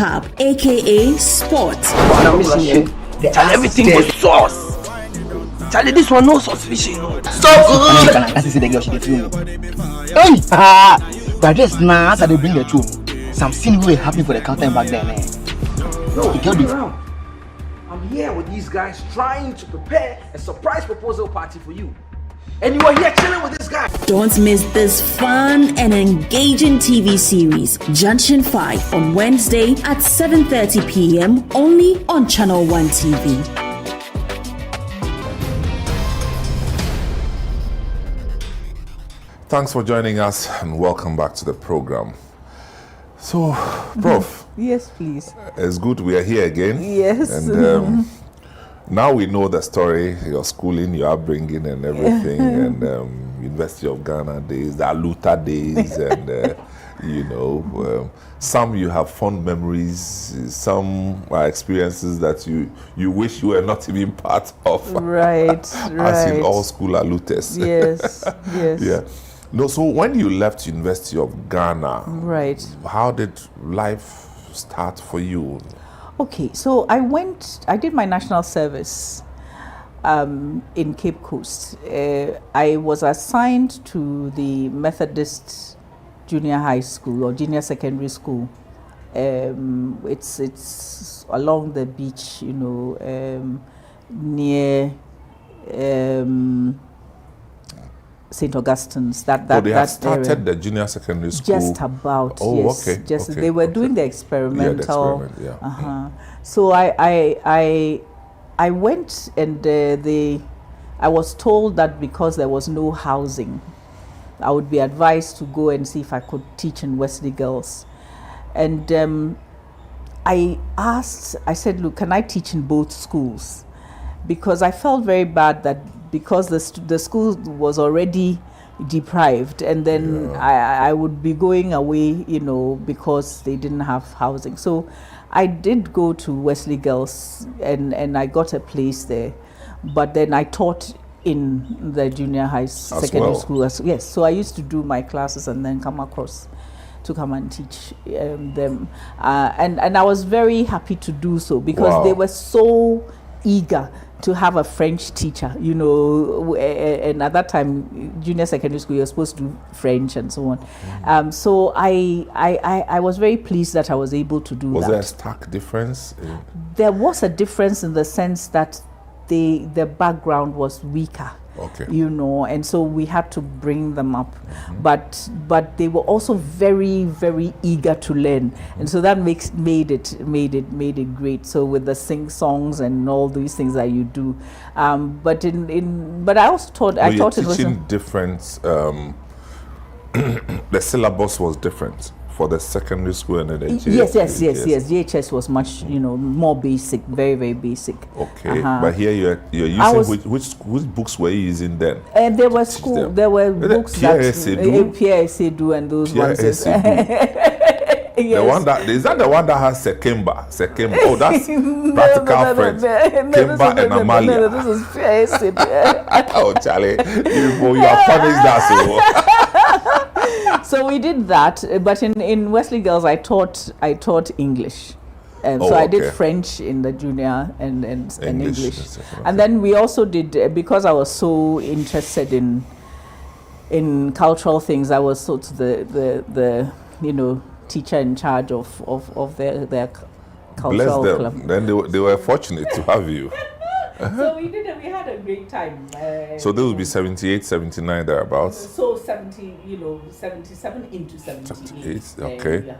Hub, aka Sports. Charlie, everything was sauce. Charlie, this one no sauce fishing. Stop! That's the girl she did to me. Hey! But just now, they bring the truth. Something really happened for the counter back then. No, I'm here with these guys trying to prepare a surprise proposal party for you. And you are here chilling with this guy. Don't miss this fun and engaging TV series, Junction 5, on Wednesday at 7:30 p.m. only on Channel 1 TV. Thanks for joining us and welcome back to the program. So, Prof. Yes, please. It's good we are here again. Yes. And now we know the story, your schooling, your upbringing and everything, and University of Ghana days, the Aluta days, and some you have fond memories, some are experiences that you wish you were not even part of. Right, As in all school Alutes. Yes, yes. Yeah. No, so when you left University of Ghana, right, how did life start for you? Okay, so I did my national service in Cape Coast. I was assigned to the Methodist Junior High School or Junior Secondary School. It's along the beach, near St. Augustine's. They had started area. The junior secondary school. Just about. Oh, yes. okay. Just okay, they were doing the experimental. Yeah, the experiment, yeah. So I went and I was told that because there was no housing, I would be advised to go and see if I could teach in Wesley Girls. And I said, look, can I teach in both schools? Because I felt very bad that because the school was already deprived, and then I would be going away, because they didn't have housing. So I did go to Wesley Girls and I got a place there, but then I taught in the junior high secondary school. Yes, so I used to do my classes and then come across to come and teach them, and I was very happy to do so because they were so eager to have a French teacher, and at that time, junior secondary school, you're supposed to do French and so on. So I was very pleased that I was able to do that. Was there a stark difference? There was a difference in the sense that the background was weaker. Okay. And so we had to bring them up, but they were also very, very eager to learn, and so that made it great. So with the sing songs and all these things that you do, but I also taught. I taught it was different. The syllabus was different for the secondary school and then the JHS. Yes. JHS was much more basic, very, very basic. Okay, but here you're using which books were you using then? There were books that Pierre Seydoux and those ones. Yes. The one that is that the one that has Sekemba. Oh, that's practical French. Kemba and Amalia. No, this is Pierre Seydoux. Oh, Charlie, you are punished that so. So we did that, but in Wesley Girls, I taught English. So I did French in the junior and English. Okay. And then we also did, because I was so interested in cultural things, I was sort of the teacher in charge of their cultural club. Then they were fortunate to have you. So we had a great time. So this would be 78, 79 thereabouts. So 77 into 78. Okay.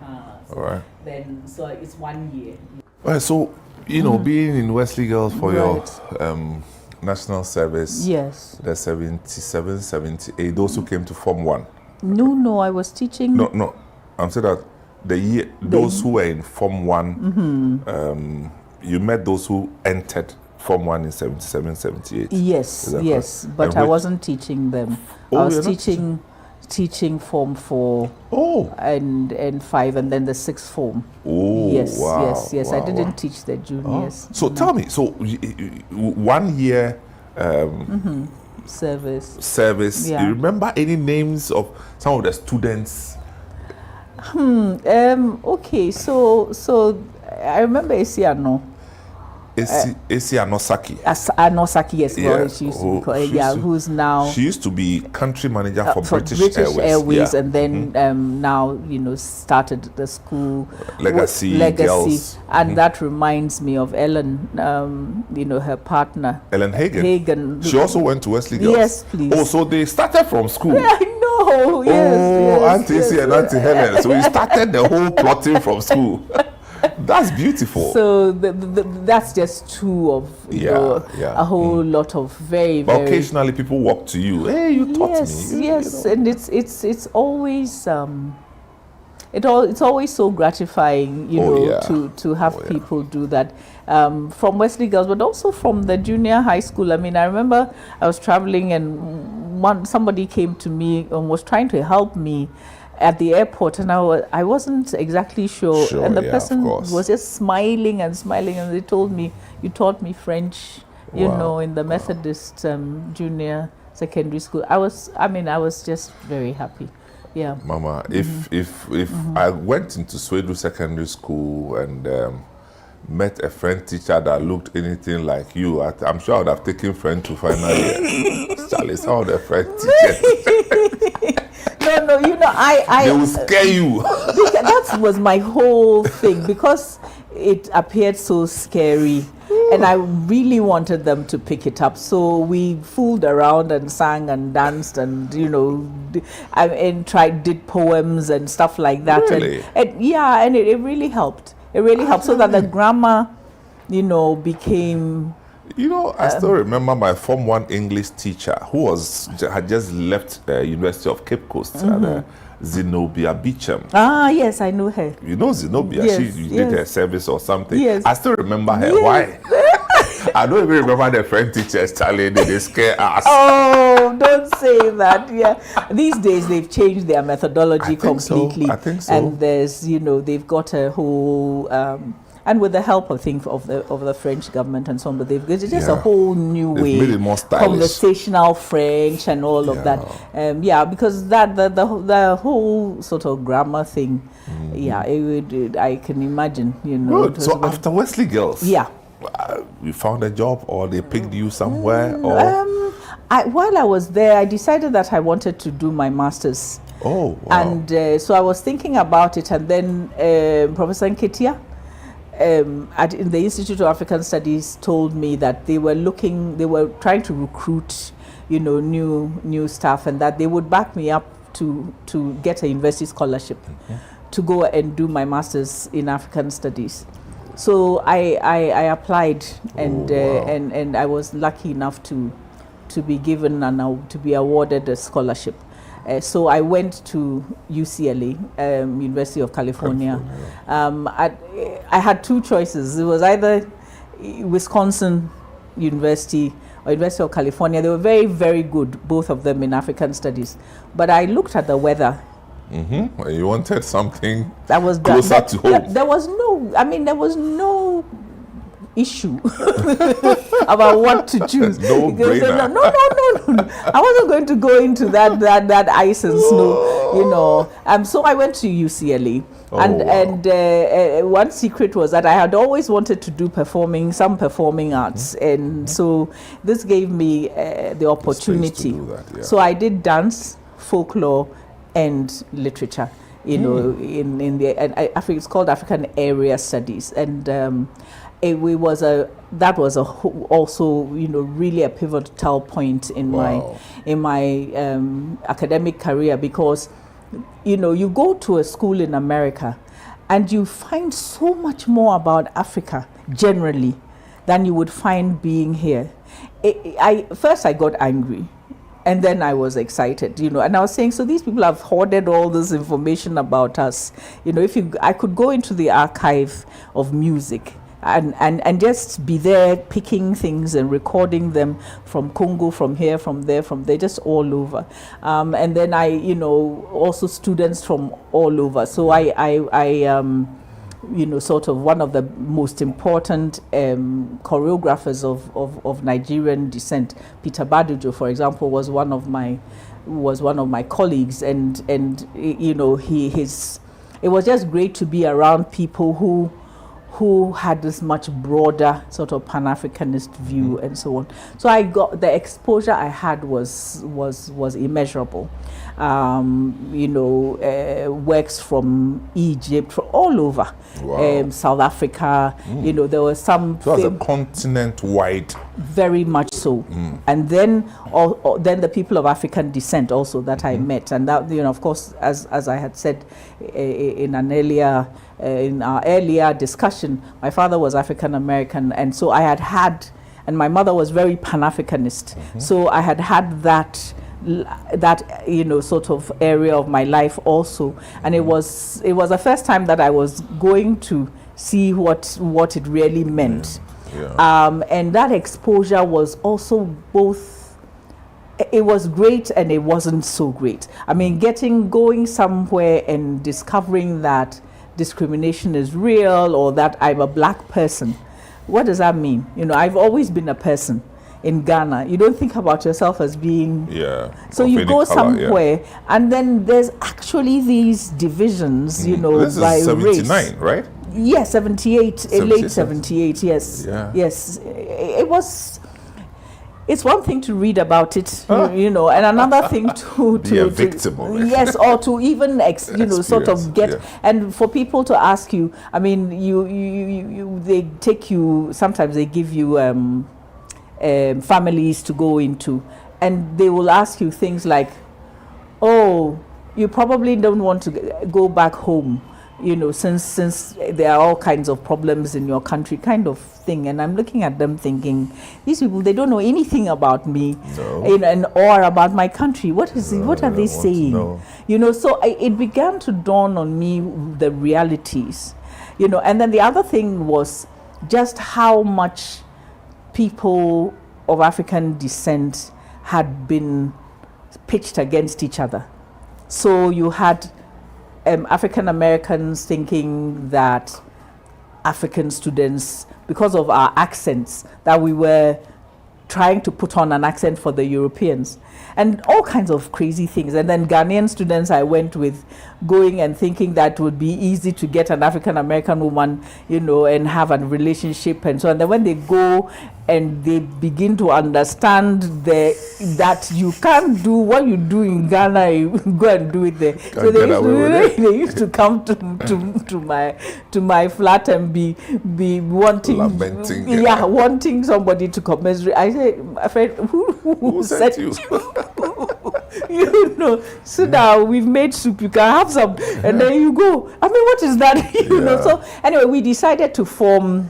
All right. Then so it's 1 year. Well, so being in Wesley Girls for your national service. Yes. The 77, 78. Those who came to Form 1. No, I was teaching. No. I'm saying that those who were in Form 1. You met those who entered Form 1 in 77, 78. Yes, but I wasn't teaching them. I was teaching Form 4 and 5 and then the 6th form. Oh, yes, wow, yes. Wow, I didn't teach the juniors. So tell me, 1 year service. Yeah. You remember any names of some of the students Okay, so I remember Esiano. Esi Anosaki. Anosaki, yes, well, she used to be called, who's now. She used to be country manager for British Airways, and then now started the school Legacy, Girls. And that reminds me of Ellen, her partner Ellen Hagen. She also went to Wesley Girls. Yes, please. Oh, so they started from school. Yeah, I know. Yes, Auntie Esi and Auntie Helen. So we started the whole plotting from school. That's beautiful. So that's just two of a whole lot of very. Occasionally, people walk to you. Hey, you taught me. Yes, and it's always it's always so gratifying, to have people do that from Wesley Girls, but also from the junior high school. I mean, I remember I was traveling and somebody came to me and was trying to help me at the airport, and I wasn't exactly sure, and the person was just smiling, and they told me, "You taught me French, in the Methodist junior secondary school." I was just very happy. Yeah, Mama. If I went into Sweden Secondary School and met a French teacher that looked anything like you, I'm sure I would have taken French to final year. Charlie, some of the French teachers. No, they will scare you. That was my whole thing, because it appeared so scary, and I really wanted them to pick it up. So we fooled around and sang and danced and did poems and stuff like that. Really? And it really helped. It really helped, so that the grammar, became. I still remember my Form 1 English teacher who had just left University of Cape Coast, Zenobia Beecham. Ah, yes, I know her. You know Zenobia? Yes, she did her service or something. Yes. I still remember her. Yes. Why? I don't even remember the French teachers, Charlie. They scare us. Oh, don't say that. Yeah. These days they've changed their methodology completely. I think so. And there's, they've got a whole and with the help, I think, of the French government and so on, but they've got just a whole new way, made it more stylish. Conversational French and all of that. Because that the whole sort of grammar thing, I can imagine, Good. So after Wesley Girls, you found a job, or they picked you somewhere, or while I was there, I decided that I wanted to do my master's. Oh, wow. And so I was thinking about it, and then Professor Nketia in the Institute of African Studies told me that they were trying to recruit, new staff, and that they would back me up to get a university scholarship to go and do my master's in African Studies. So I applied, and I was lucky enough to be given and to be awarded a scholarship. So I went to UCLA, University of California. I had two choices. It was either Wisconsin University or University of California. They were very, very good, both of them in African studies. But I looked at the weather. You wanted something that was closer to home. There was no issue about what to choose. No brainer. No. I wasn't going to go into that ice and snow, So I went to UCLA, and one secret was that I had always wanted to do some performing arts, and so this gave me the opportunity. So I did dance, folklore, and literature. In the it's called African Area Studies, and that was also really a pivotal point in my academic career, because you go to a school in America and you find so much more about Africa generally than you would find being here. First I got angry, and then I was excited, and I was saying, so these people have hoarded all this information about us. I could go into the archive of music and just be there picking things and recording them from Congo, from here, from there, just all over. And then also students from all over. So I sort of one of the most important choreographers of Nigerian descent, Peter Badujo, for example, was one of my colleagues, and it was just great to be around people who had this much broader sort of Pan-Africanist view and so on. So I got the exposure I had was immeasurable. Works from Egypt, from all over, South Africa. There was some. So it was a continent-wide. Very much so, and then then the people of African descent also that I met, and that of course, as I had said in our earlier discussion, my father was African American, and so I had, and my mother was very Pan-Africanist, so I had that sort of area of my life also, and it was the first time that I was going to see what it really meant. And that exposure was also both, it was great and it wasn't so great. I mean, going somewhere and discovering that discrimination is real, or that I'm a black person, what does that mean? I've always been a person in Ghana. You don't think about yourself as being so you go somewhere and then there's actually these divisions this by is 79 race. Right? Yes, 78, late 78, yes. Yes. It's one thing to read about it, and another thing to be a victim of it. Yes, or to even sort of get, and for people to ask you, I mean, they take you, sometimes they give you families to go into, and they will ask you things like, oh, you probably don't want to go back home, since there are all kinds of problems in your country, kind of thing. And I'm looking at them thinking, these people, they don't know anything about me, or about my country. What are they saying? So it began to dawn on me the realities, and then the other thing was just how much people of African descent had been pitched against each other. So you had African Americans thinking that African students, because of our accents, that we were trying to put on an accent for the Europeans, and all kinds of crazy things. And then Ghanaian students I went with going and thinking that it would be easy to get an African American woman, and have a relationship and so on. And then when they go and they begin to understand that you can't do what you do in Ghana, you go and do it there. So they used to come to my flat and be wanting, lamenting, wanting somebody to commiserate. I say, friend, who said you? Sit down, we've made soup, you can have some, and then you go. I mean, what is that? So anyway, we decided to form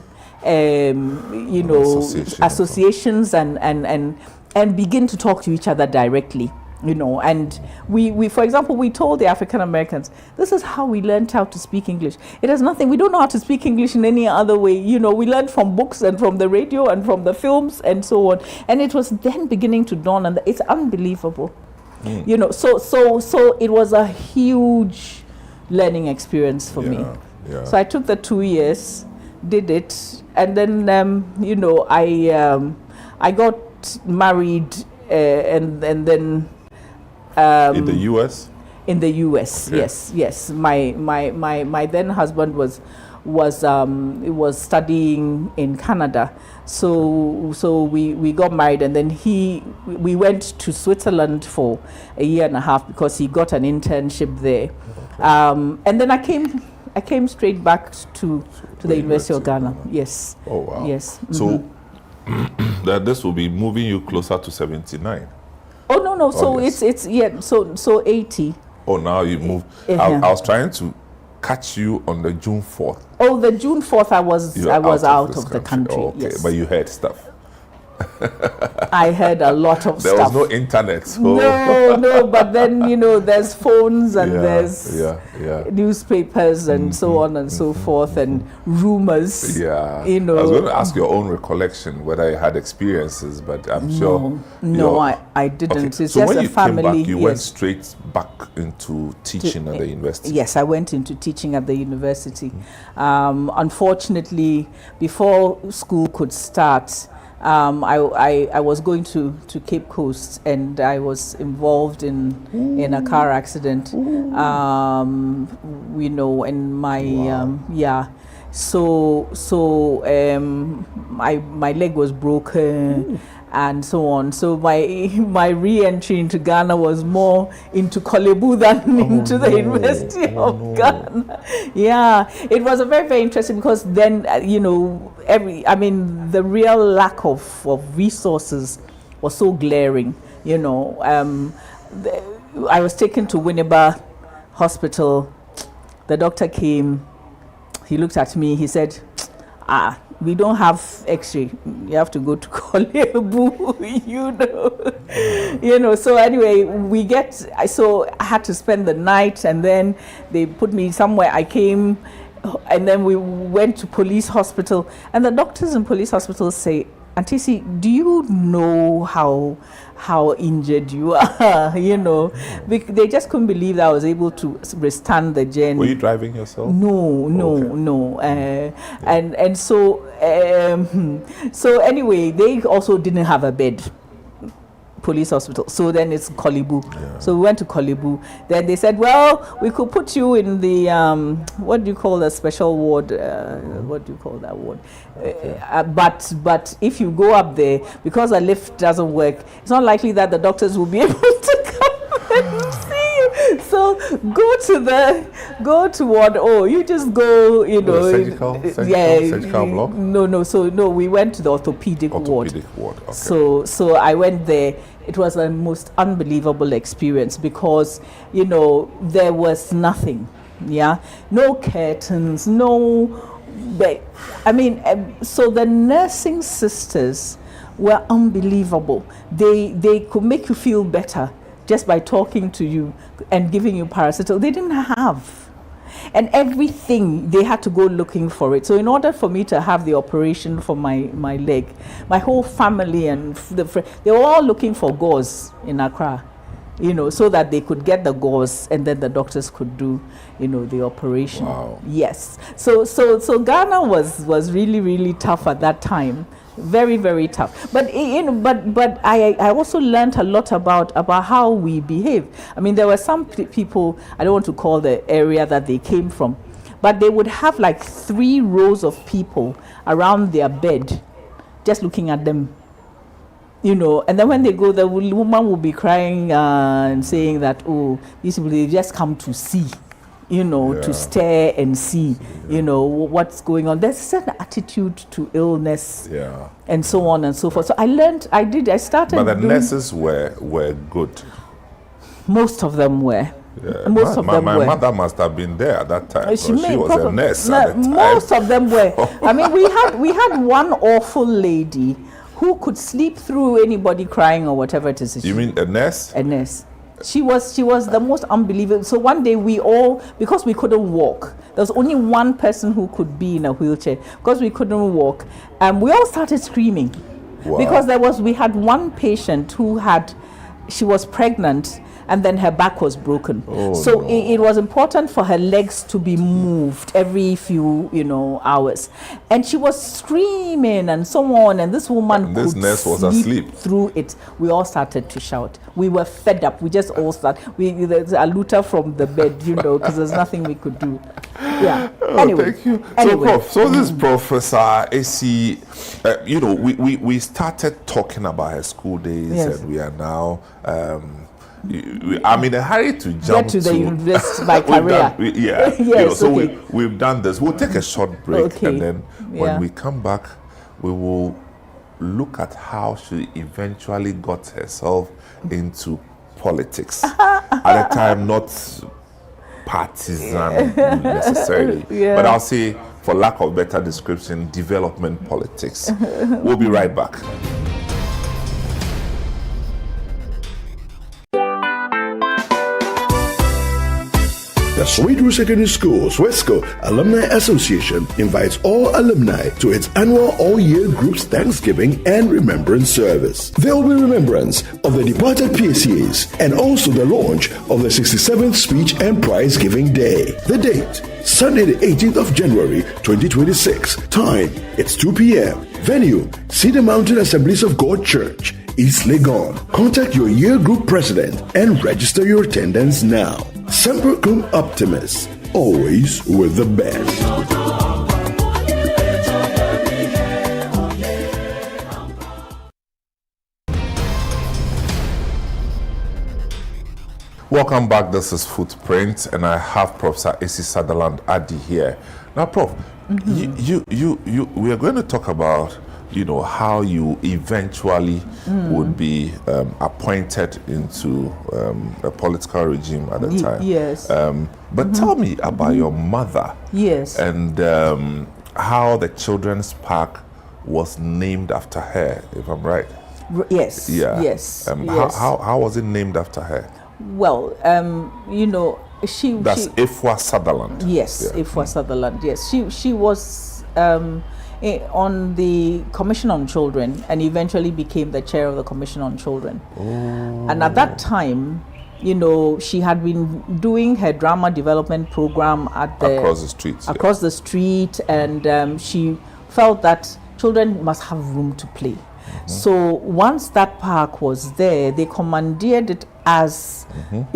associations and begin to talk to each other directly, and we for example, we told the African Americans, this is how we learned how to speak English. It has nothing, we don't know how to speak English in any other way. We learned from books and from the radio and from the films and so on. And it was then beginning to dawn, and it's unbelievable. So it was a huge learning experience for me. So I took the 2 years, did it, and then I got married, and then in the US. In the US, yes. My then husband was studying in Canada, so we got married, and then we went to Switzerland for a year and a half because he got an internship there, and then I came straight back to the University of Ghana. Yes. Oh wow. Yes. So that this will be moving you closer to 79. Oh no. So yes. it's So 80. Oh, now you move. I was trying to catch you on the June 4th. Oh, the June 4th, I was out of the country. Oh, okay, yes. but you heard stuff. I heard a lot of there stuff. There was no internet. So. No, but then there's phones and there's newspapers and so on and so forth, and rumors. Yeah. I was going to ask your own recollection whether you had experiences, but I'm sure. No, I didn't. Okay. It's so just when a you family. Came back, you went straight back into teaching at the university. Yes, I went into teaching at the university. Unfortunately, before school could start, I was going to Cape Coast, and I was involved in a car accident. You know, and my my leg was broken. And so on. So my re-entry into Ghana was more into Korle Bu than into the University of Ghana. Yeah, it was a very, very interesting, because then you know, the real lack of resources was so glaring. You know, I was taken to Winneba Hospital. The doctor came. He looked at me. He said, we don't have X-ray. You have to go to Korle Bu, you know. So anyway, so I had to spend the night, and then they put me somewhere. I came, and then we went to police hospital, and the doctors in police hospitals say, Auntie C, do you know how injured you are? You know, they just couldn't believe that I was able to withstand the journey. Were you driving yourself? No. And so anyway, they also didn't have a bed. Police hospital. So then it's Korle Bu. Yeah. So we went to Korle Bu. Then they said, well, we could put you in the what do you call the special ward? What do you call that ward? Okay. But if you go up there, because the lift doesn't work, it's not likely that the doctors will be able to come and see you. So go to ward O. You just go, you know. Surgical block? No. So no, we went to the orthopedic ward. Okay. So I went there. It was the most unbelievable experience, because, you know, there was nothing. Yeah, no curtains, no bed. So the nursing sisters were unbelievable. They could make you feel better just by talking to you and giving you paracetamol. They didn't have. And everything, they had to go looking for it. So in order for me to have the operation for my leg, my whole family and they were all looking for gauze in Accra, you know, so that they could get the gauze, and then the doctors could do, you know, the operation. Wow. Yes. So Ghana was really, really tough at that time. Very, very tough. But you know, but I also learned a lot about how we behave. I mean, there were some people, I don't want to call the area that they came from, but they would have like 3 rows of people around their bed, just looking at them. You know, and then when they go, the woman will be crying and saying that, oh, these people, they just come to see. You know, to stare and see, you know, what's going on. There's an attitude to illness, and so on and so forth. So I started. But the nurses were good. Most of them were. Yeah. My mother must have been there at that time. She was a nurse at the time. Most of them were. I mean, we had one awful lady who could sleep through anybody crying or whatever it is. You mean a nurse? A nurse. She was the most unbelievable. So one day because we couldn't walk, there was only one person who could be in a wheelchair, because we couldn't walk, and we all started screaming. Wow. Because we had one patient she was pregnant, and then her back was broken. It was important for her legs to be moved every few, you know, hours. And she was screaming and so on, and this woman this nurse was asleep through it. We all started to shout. We were fed up. We just all started. There's a looter from the bed, you know, because there's nothing we could do. Yeah. Anyway. Thank you. So this Professor AC, you know, we started talking about her school days, and we are now I'm in a hurry to jump to the university by career. Yes, you know, so we've done this. We'll take a short break, and then when we come back, we will look at how she eventually got herself into politics. At a time, not partisan necessarily, but I'll say, for lack of better description, development politics. We'll be right back. The Sweden Secondary Schools Wesco Alumni Association invites all alumni to its annual all-year groups Thanksgiving and Remembrance Service. There will be remembrance of the departed PSCs and also the launch of the 67th Speech and Prize Giving Day. The date, Sunday the 18th of January 2026. Time, it's 2 p.m. Venue, Cedar Mountain Assemblies of God Church, East Legon. Contact your year group president and register your attendance now. Semper Cum Optimus, always with the best. Welcome back. This is Footprint, and I have Professor A.C. Sutherland Addy here. Now, Prof, we are going to talk about, how you eventually would be appointed into a political regime at the time. Yes. But tell me about your mother. Yes. And how the children's park was named after her, if I'm right. Yes. Yeah. Yes. Yes. How was it named after her? Well, she. That's Ifwa Sutherland. Yes, Yeah. Ifwa Sutherland. Yes, she was on the Commission on Children and eventually became the chair of the Commission on Children. Oh. And at that time, she had been doing her drama development program at Across the street. across the street, and she felt that children must have room to play. So once that park was there, they commandeered it as,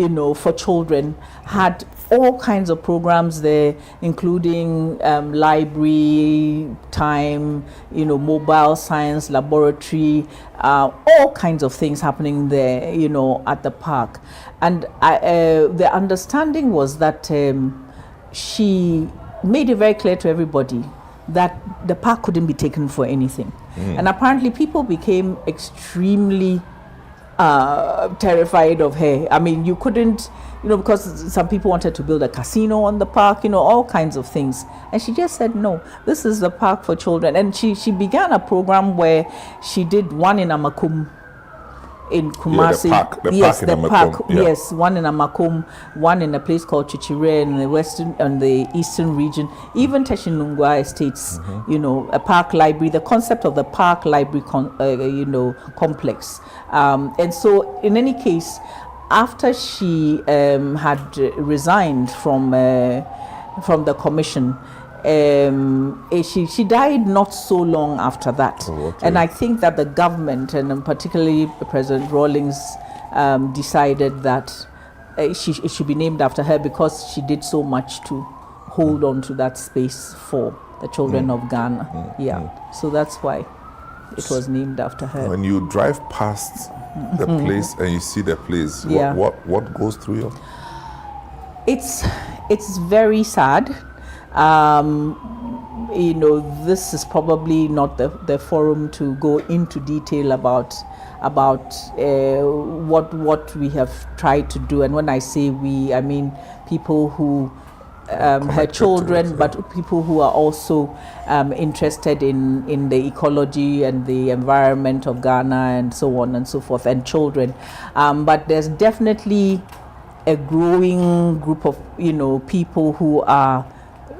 for children, had all kinds of programs there, including library time, mobile science laboratory, all kinds of things happening there, at the park. And the understanding was that she made it very clear to everybody that the park couldn't be taken for anything. And apparently people became extremely terrified of her. I mean, you couldn't, because some people wanted to build a casino on the park, all kinds of things. And she just said, no, this is the park for children. And she began a program where she did one in Amakum, in Kumasi. The park. Yes, one in Amakum, one in a place called Chichire in the western and the eastern region, even Teshinungwa estates. A park library. The concept of the park library, complex. And so, in any case, after she had resigned from the commission. She died not so long after that. Oh, okay. And I think that the government, and particularly President Rawlings, decided that it should be named after her because she did so much to hold on to that space for the children of Ghana. So that's why it was named after her. When you drive past the place and you see the place, what goes through you? It's very sad. This is probably not the forum to go into detail about what we have tried to do. And when I say we, I mean people who her children, but people who are also interested in the ecology and the environment of Ghana and so on and so forth, and children. But there's definitely a growing group of people who are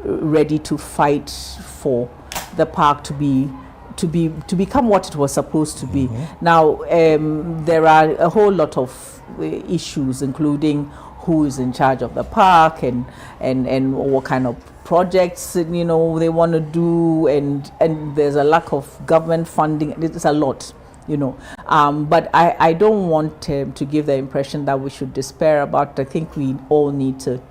ready to fight for the park to become what it was supposed to be. Now there are a whole lot of issues, including who is in charge of the park and what kind of projects they want to do, and there's a lack of government funding. It's a lot, but I don't want to give the impression that we should despair about it. I think we all need to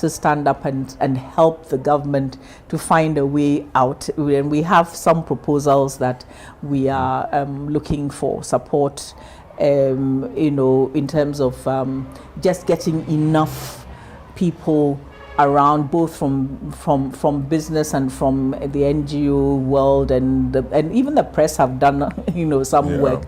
stand up and help the government to find a way out. And we have some proposals that we are looking for support, in terms of just getting enough people around, both from business and from the NGO world, and even the press have done some work.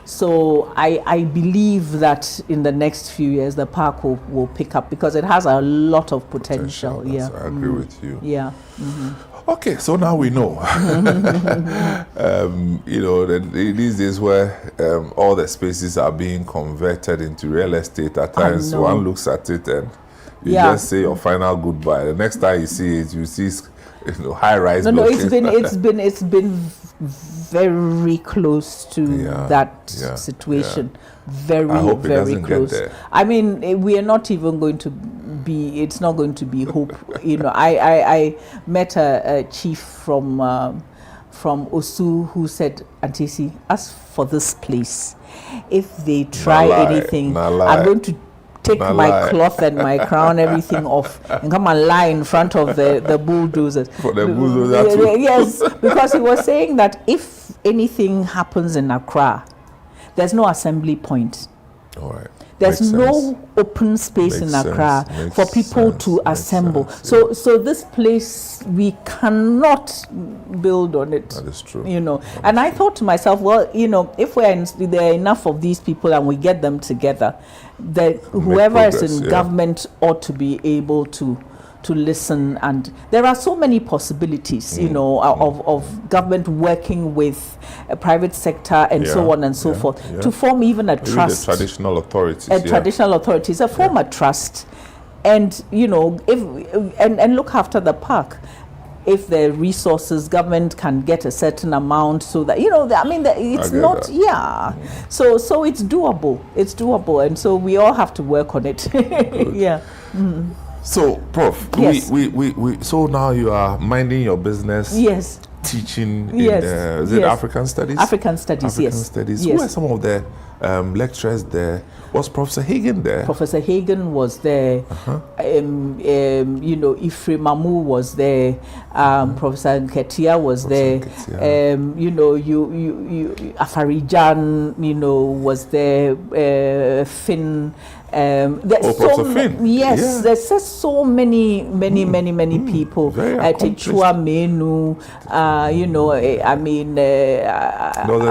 So I believe that in the next few years the park will pick up because it has a lot of potential. I agree with you. Yeah. Okay, so now we know. These days where all the spaces are being converted into real estate, at times one looks at it and You just say your final goodbye. The next time you see it, you see high-rise. No, it's been very close to that situation. Very, I hope very it close. Get there. I mean, we are not even going to be. It's not going to be hope. I met a chief from Osu who said, Antisi, as for this place, if they try anything, I'm going to take my cloth and my crown, everything off, and come and lie in front of the bulldozers. For the bulldozers too. Yes, because he was saying that if anything happens in Accra, there's no assembly point. All right. There's no open space in Accra for people to assemble. So this place, we cannot build on it. That is true. And I thought to myself, well, if there are enough of these people and we get them together, that whoever is in government ought to be able to listen. And there are so many possibilities, of government working with a private sector and so on and so forth to form even a trust. The traditional authorities. Traditional authorities, form a trust, and and look after the park. If the resources, government can get a certain amount, so that it's not. That. Yeah, so it's doable. It's doable, and so we all have to work on it. Yeah. Mm. So, Prof, yes. we so now you are minding your business. Yes. Teaching in is it African Studies? African Studies, African Studies. Who are some of the lecturers there? Was Professor Hagen there? Professor Hagen was there. Ephraim Mamu was there. Professor Nketia was there. Afarijan, was there. Finn. Professor Finn. Yes, there's just so many people. Tichua Menu,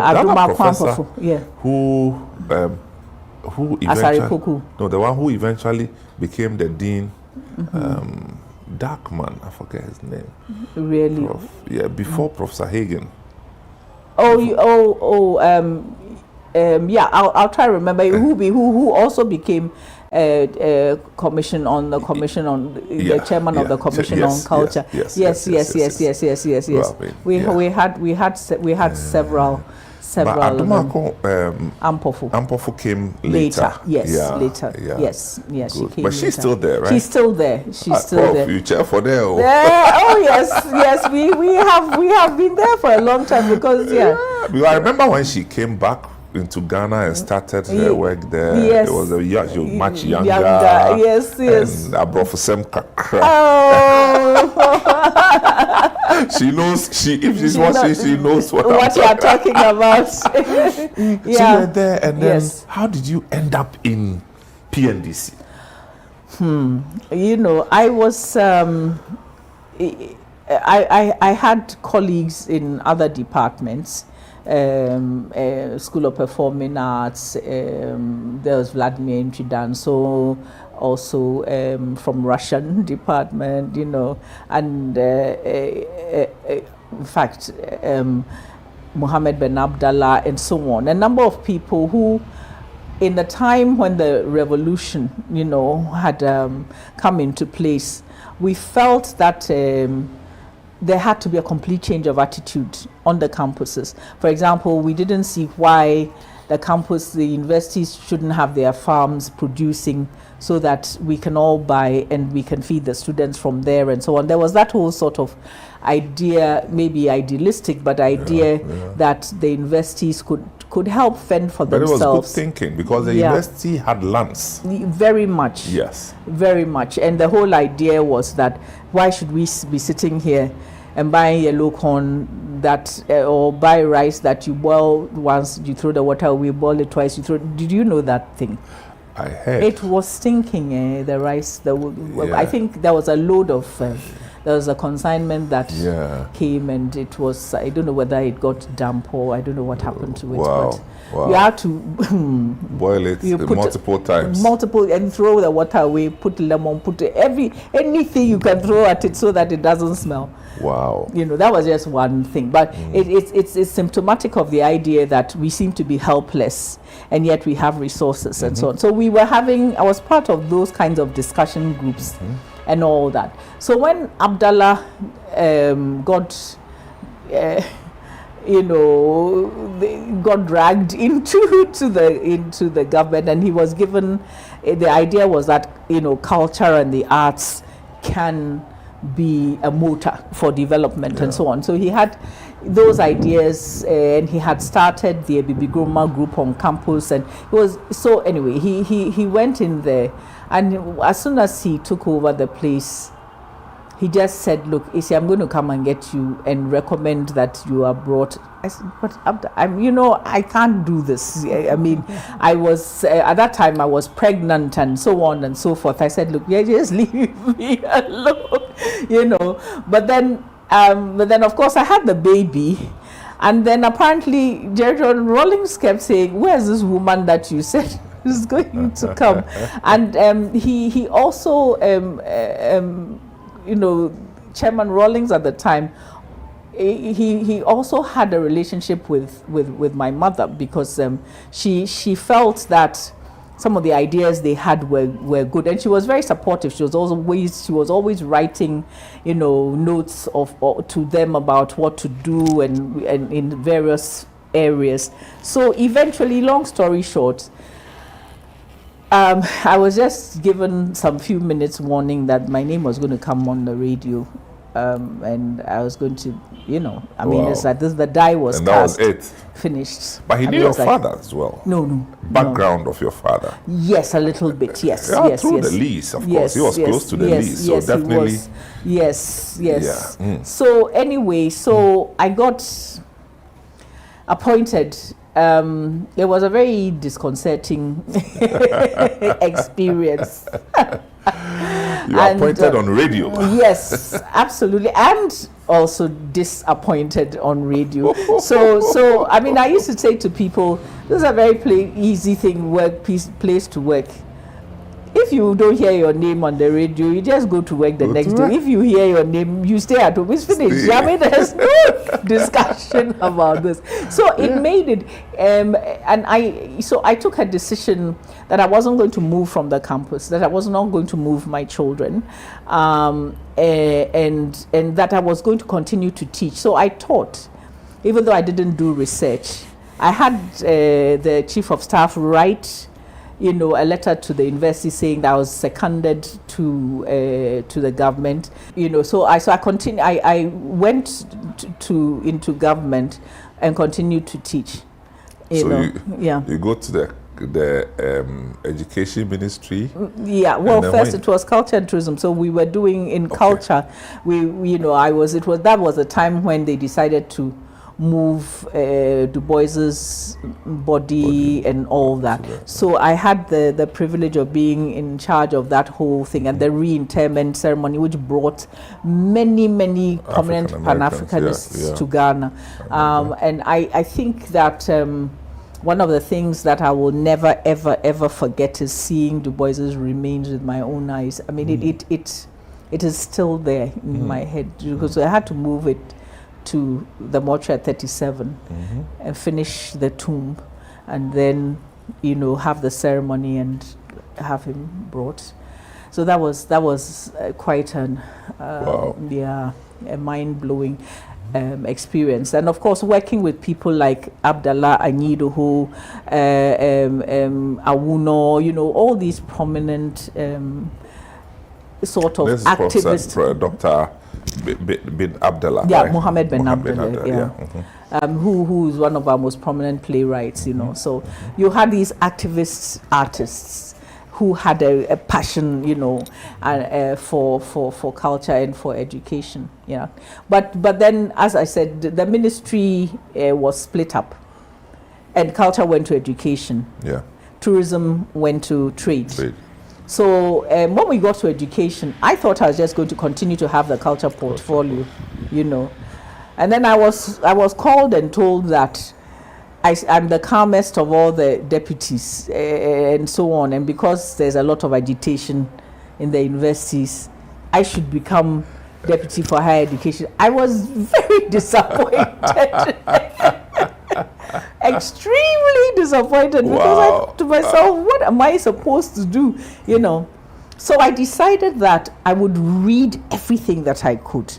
Aduma professor who eventually, the one who eventually became the dean, Darkman, I forget his name. Really? Before Professor Hagen. I'll try to remember who also became commission on the chairman of the commission on culture. Yes. We had several. But Ampofu came later. Later. Yeah. Yes, she came. But she's still there, right? She's still there. There. You chair for there. Yes. We have been there for a long time because I remember when she came back into Ghana and started her work there. Yes. It was she was much younger. Yes. And I brought for some kakra. She knows. If she's watching, she knows what you are talking about. So you were there, and then how did you end up in PNDC? I was. I had colleagues in other departments. School of Performing Arts. There was Vladimir Intridanso, also from Russian department, and in fact, Mohammed Ben Abdallah and so on. A number of people who, in the time when the revolution, had come into place, we felt that there had to be a complete change of attitude on the campuses. For example, we didn't see why the universities shouldn't have their farms producing so that we can all buy and we can feed the students from there and so on. There was that whole sort of idea, maybe idealistic, but idea that the universities could help fend for themselves. But it was good thinking because the university had lands. Very much. Yes. Very much. And the whole idea was that why should we be sitting here and buying yellow corn or buy rice that you boil once, you throw the water away, boil it twice, you throw. Did you know that thing? I heard. It was stinking, the rice. I think there was a load of there was a consignment that Yeah. came, and it was, I don't know whether it got damp or I don't know what happened to it. Wow. But Wow. you have to Boil it You put multiple times. multiple and throw the water away, put lemon, put anything you can throw at it so that it doesn't smell. Wow. You know, that was just one thing, but it's symptomatic of the idea that we seem to be helpless and yet we have resources and so on. So I was part of those kinds of discussion groups and all that. So when Abdallah got got dragged into the government, and he was given the idea was that culture and the arts can be a motor for development and so on. So he had those ideas, and he had started the Bibi Groma group on campus, and it was so anyway he went in there, and as soon as he took over the place, he just said, look, Isi, I'm going to come and get you and recommend that you are brought. I said, but I can't do this. I mean, I was, at that time, I was pregnant and so on and so forth. I said, look, yeah, just leave me alone, But then, of course, I had the baby. And then apparently, Jerry John Rawlings kept saying, where's this woman that you said is going to come? And he also... Chairman Rawlings at the time, he also had a relationship with my mother, because she felt that some of the ideas they had were good, and she was very supportive. She was always writing, notes to them about what to do and in various areas. So eventually, long story short, I was just given some few minutes warning that my name was going to come on the radio, and I was going to, it's like this. The die was and cast, that was it. Finished. But he knew your father as well. No. Background of your father. Yes, a little bit. Yes, Yeah, yes, through yes. the lease, of course. He was close to the lease, so definitely. He was. Yes. Yeah. So anyway, I got appointed. It was a very disconcerting experience. You were appointed on radio. Yes, absolutely, and also disappointed on radio. So I mean, I used to say to people, this is a very easy place to work. If you don't hear your name on the radio, you just go to work the next day. If you hear your name, you stay at home. It's finished. I mean, there's no discussion about this. So it made it, and I took a decision that I wasn't going to move from the campus, that I was not going to move my children, and that I was going to continue to teach. So I taught, even though I didn't do research. I had the chief of staff write a letter to the university saying that I was seconded to the government. So I continue. I went into government and continued to teach. You go to the education ministry. Yeah. Well, first it was culture and tourism. So we were doing in culture. That was a time when they decided to move Du Bois's body and all that. So I had the privilege of being in charge of that whole thing and the reinterment ceremony, which brought many prominent Pan-Africanists to Ghana. And I think that one of the things that I will never ever forget is seeing Du Bois's remains with my own eyes. I mean, it is still there in my head, because I had to move it to the mortuary at 37 and finish the tomb, and then have the ceremony and have him brought. So that was quite an a mind-blowing experience. And of course, working with people like Abdallah Anyidoho, Awuno, all these prominent sort of activists. Dr. bin Abdallah. Yeah, right? Mohammed bin Abdallah. Who is one of our most prominent playwrights, So you had these activist artists who had a passion, for culture and for education. Yeah. But then, as I said, the ministry was split up, and culture went to education. Yeah. Tourism went to trade. So when we got to education, I thought I was just going to continue to have the culture portfolio, you know. And then I was called and told that I'm the calmest of all the deputies and so on. And because there's a lot of agitation in the universities, I should become deputy for higher education. I was very disappointed. Extremely disappointed because I thought to myself, what am I supposed to do? You know. So I decided that I would read everything that I could.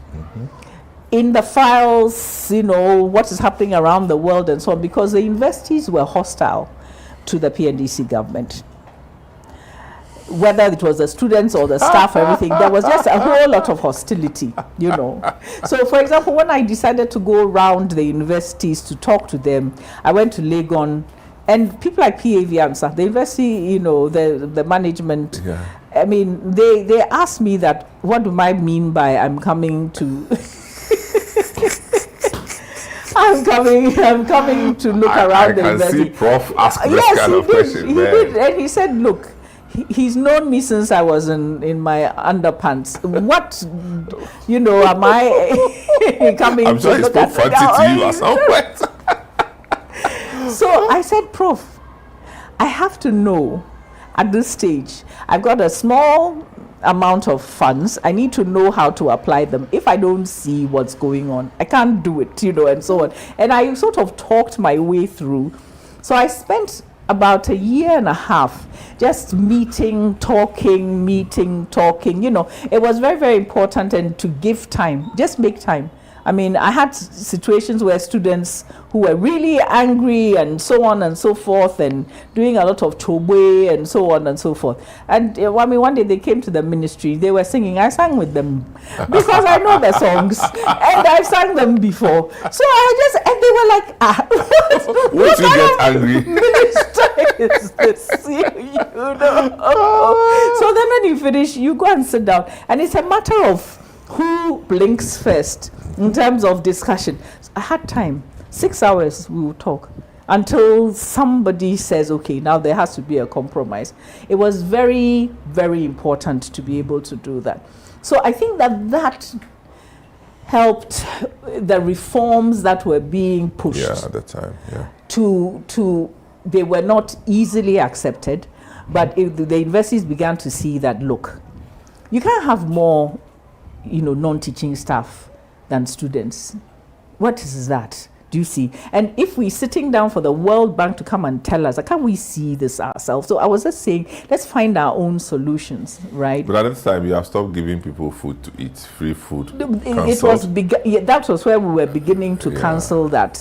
In the files, you know, what is happening around the world and so on, because the universities were hostile to the PNDC government. Whether it was the students or the staff, everything, there was just a whole lot of hostility, you know. So, for example, when I decided to go around the universities to talk to them, I went to Legon, and people like P.A. Viamsa, the university, you know, the management, I mean, they asked me that, what do I mean by I'm coming to... I'm coming to look around the university. I can see Prof ask this kind of question. He did, and he said, look, he's known me since I was in my underpants. What, you know, am I coming I'm sure to look at? I'm sure he spoke fancy to you at some point. So I said, Prof, I have to know at this stage, I've got a small amount of funds. I need to know how to apply them. If I don't see what's going on, I can't do it, you know, and so on. And I sort of talked my way through. So I spent about a year and a half just meeting, talking, you know. It was very, very important, and to give time, just make time. I mean, I had situations where students who were really angry and so on and so forth, and doing a lot of chobwe and so on and so forth. And I mean, one day they came to the ministry, they were singing, I sang with them because I know the songs and I've sang them before. So and they were like, Once you get angry, minister is this, you know? So then when you finish, you go and sit down, and it's a matter of who blinks first in terms of discussion. I had time. 6 hours we would talk until somebody says, okay, now there has to be a compromise. It was very, very important to be able to do that. So I think that helped the reforms that were being pushed. Yeah, at the time, yeah. To they were not easily accepted, but the universities began to see that, look, you can't have more, you know, non-teaching staff than students. What is that? Do you see? And if we're sitting down for the World Bank to come and tell us, can't we see this ourselves? So I was just saying, let's find our own solutions, right? But at that time, you have stopped giving people food to eat, free food. It was that was where we were beginning to cancel that.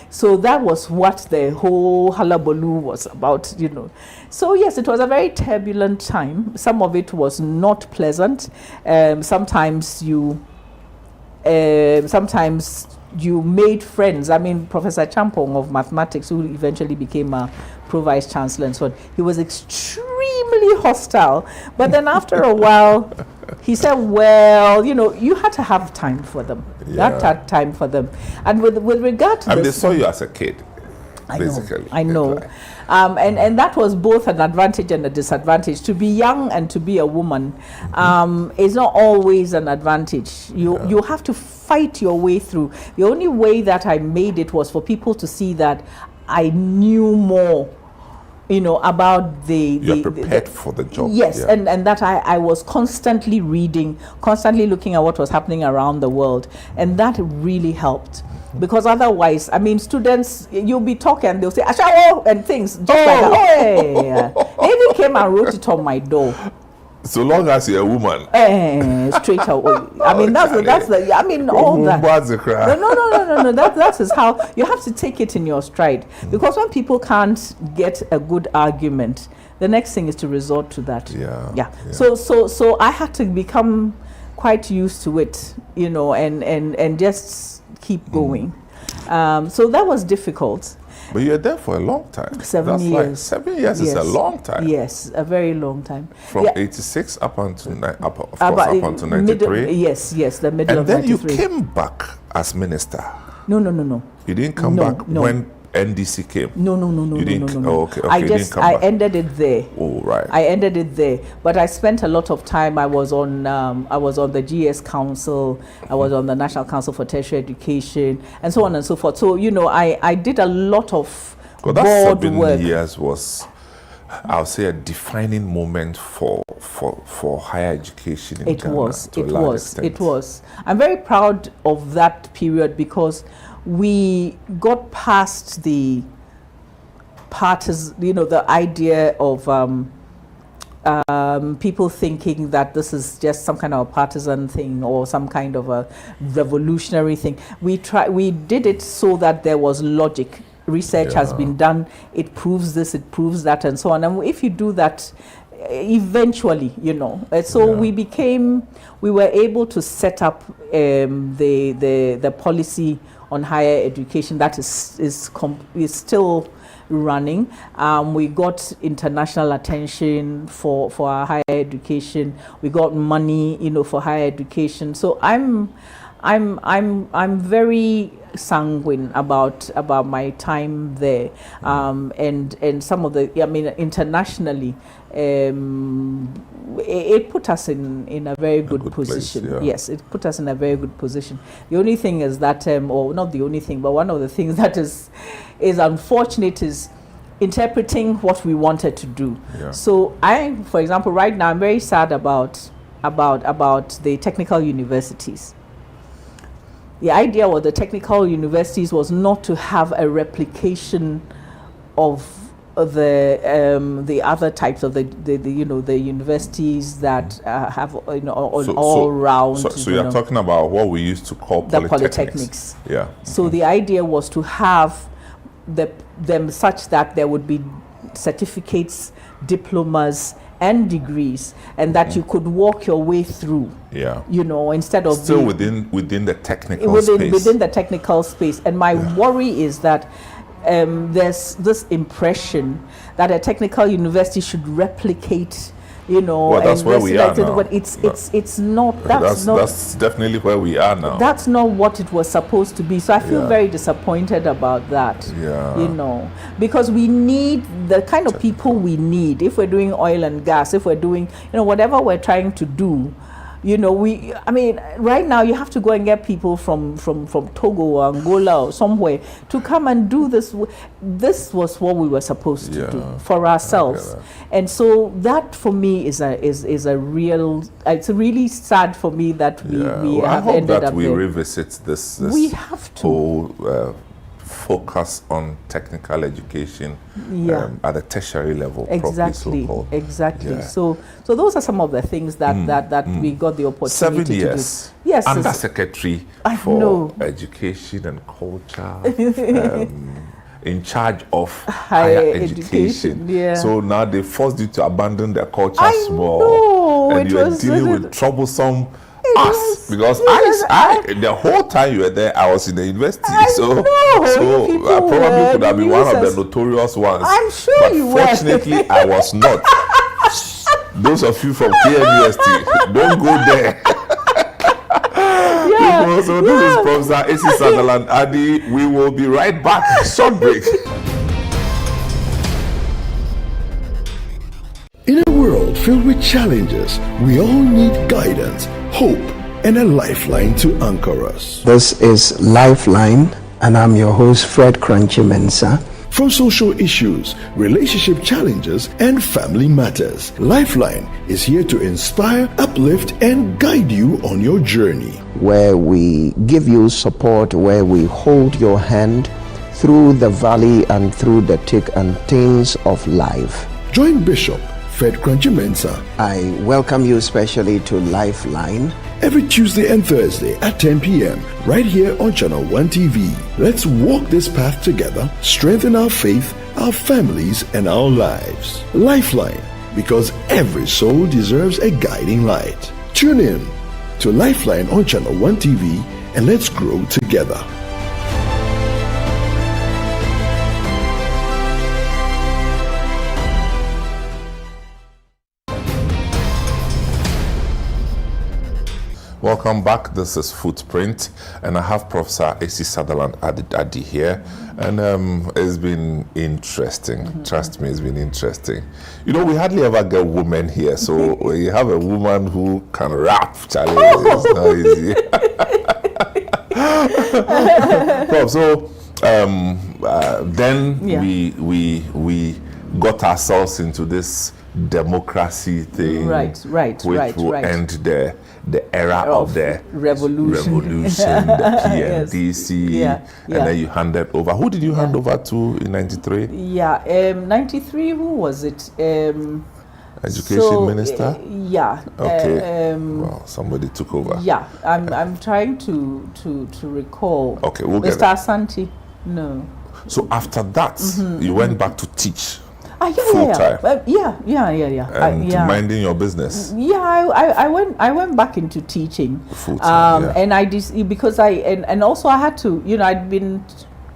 So that was what the whole hullabaloo was about, you know. So yes, it was a very turbulent time. Some of it was not pleasant. Sometimes you made friends. I mean, Professor Champong of mathematics, who eventually became a pro-vice chancellor and so on, he was extremely hostile. But then after a while, he said, well, you know, you had to have time for them. You had to have time for them. And with regard to they saw you as a kid, basically. I know. And that was both an advantage and a disadvantage. To be young and to be a woman is not always an advantage. You have to fight your way through. The only way that I made it was for people to see that I knew more, you know, about You're prepared for the job. Yes, and that I was constantly reading, constantly looking at what was happening around the world. And that really helped. Because otherwise, I mean, students, you'll be talking and they'll say, Ashawo, and things just like that. Oh, yeah. They even came and wrote it on my door. So long as you're a woman. Straight away. I mean, that's the, I mean, all that. No. That is how you have to take it in your stride. Because when people can't get a good argument, the next thing is to resort to that. Yeah. So I had to become quite used to it, you know, and just keep going. So that was difficult. But you were there for a long time. 7 years. Like 7 years is a long time. Yes, a very long time. From 86 up until 93. Yes, the middle of 93. And then you came back as minister. No. You didn't come back when NDC came? No. You didn't? Oh, okay. I you didn't just come I back. ended it there. Oh, right. I ended it there, but I spent a lot of time. I was on the GS Council, I was on the National Council for Tertiary Education, and so on and so forth. So I did a lot of Because that board 7 work. years was, I'll say, a defining moment for higher education in Ghana. It was. I'm very proud of that period because we got past the the idea of people thinking that this is just some kind of a partisan thing or some kind of a revolutionary thing. We did it so that there was logic. Research has been done. It proves this, it proves that, and so on. And if you do that, eventually, we were able to set up the policy on higher education that is still running. We got international attention for our higher education. We got money, for higher education. So I'm very sanguine about my time there, and some of the internationally, it put us in a very good position. Place, yeah. Yes, it put us in a very good position. The only thing is that, or not the only thing, but one of the things that is unfortunate is interpreting what we wanted to do. Yeah. So for example, right now I'm very sad about the technical universities. The idea with the technical universities was not to have a replication of the other types of the universities that have all round. So you're talking about what we used to call the polytechnics. Yeah. So the idea was to have them such that there would be certificates, diplomas, and degrees, and that you could walk your way through. Yeah. Instead of still within the technical space. Within the technical space. And my worry is that there's this impression that a technical university should replicate. Well, that's where we are now. But it's not. That's definitely where we are now. That's not what it was supposed to be. So I feel very disappointed about that. Yeah. Because we need the kind of people we need. If we're doing oil and gas, if we're doing, whatever we're trying to do, right now you have to go and get people from Togo or Angola or somewhere to come and do this. This was what we were supposed to do for ourselves. And so that for me is a real, it's really sad for me that we have ended up there. I hope that we revisit this we have to. whole focus on technical education at the tertiary level. Exactly. Yeah. So those are some of the things that we got the opportunity 7 to years. do. Yes. Under Secretary for Education and Culture. In charge of higher education. Yeah. So now they forced you to abandon the culture small. know, and you are dealing with troublesome us, because I the whole time you were there, I was in the university, so I probably could have been one of the notorious ones. I'm sure but you were. Fortunately, I was not. Those of you from KNUST, don't go there. So this is Professor A.C. Sutherland Adi. We will be right back. Short break. In a world filled with challenges, we all need guidance, hope, and a lifeline to anchor us. This is Lifeline, and I'm your host, Fred Crunchy Mensah. From social issues, relationship challenges, and family matters, Lifeline is here to inspire, uplift, and guide you on your journey. Where we give you support, where we hold your hand through the valley and through the thick and thins of life. Join Bishop Fred Crunchy Mensah. I welcome you especially to Lifeline. Every Tuesday and Thursday at 10 p.m. right here on Channel 1 TV. Let's walk this path together, strengthen our faith, our families, and our lives. Lifeline, because every soul deserves a guiding light. Tune in to Lifeline on Channel 1 TV and let's grow together. Welcome back. This is Footprint, and I have Professor A.C. Sutherland Adi here, and it's been interesting. Trust me, it's been interesting. You know, we hardly ever get women here, so when you have a woman who can rap, Charlie, it's not easy. Prof, so then we got ourselves into this democracy thing, which will end the era of the revolution, the PNDC, and then you handed over. Who did you hand over to in '93? 93. Who was it? Education minister. Okay. Well, somebody took over. I'm trying to recall. Okay, we'll Mr. Asante. No. So after that, you went back to teach. Full time. And minding your business. I went back into teaching. Full time. And I did because and also I had to, I'd been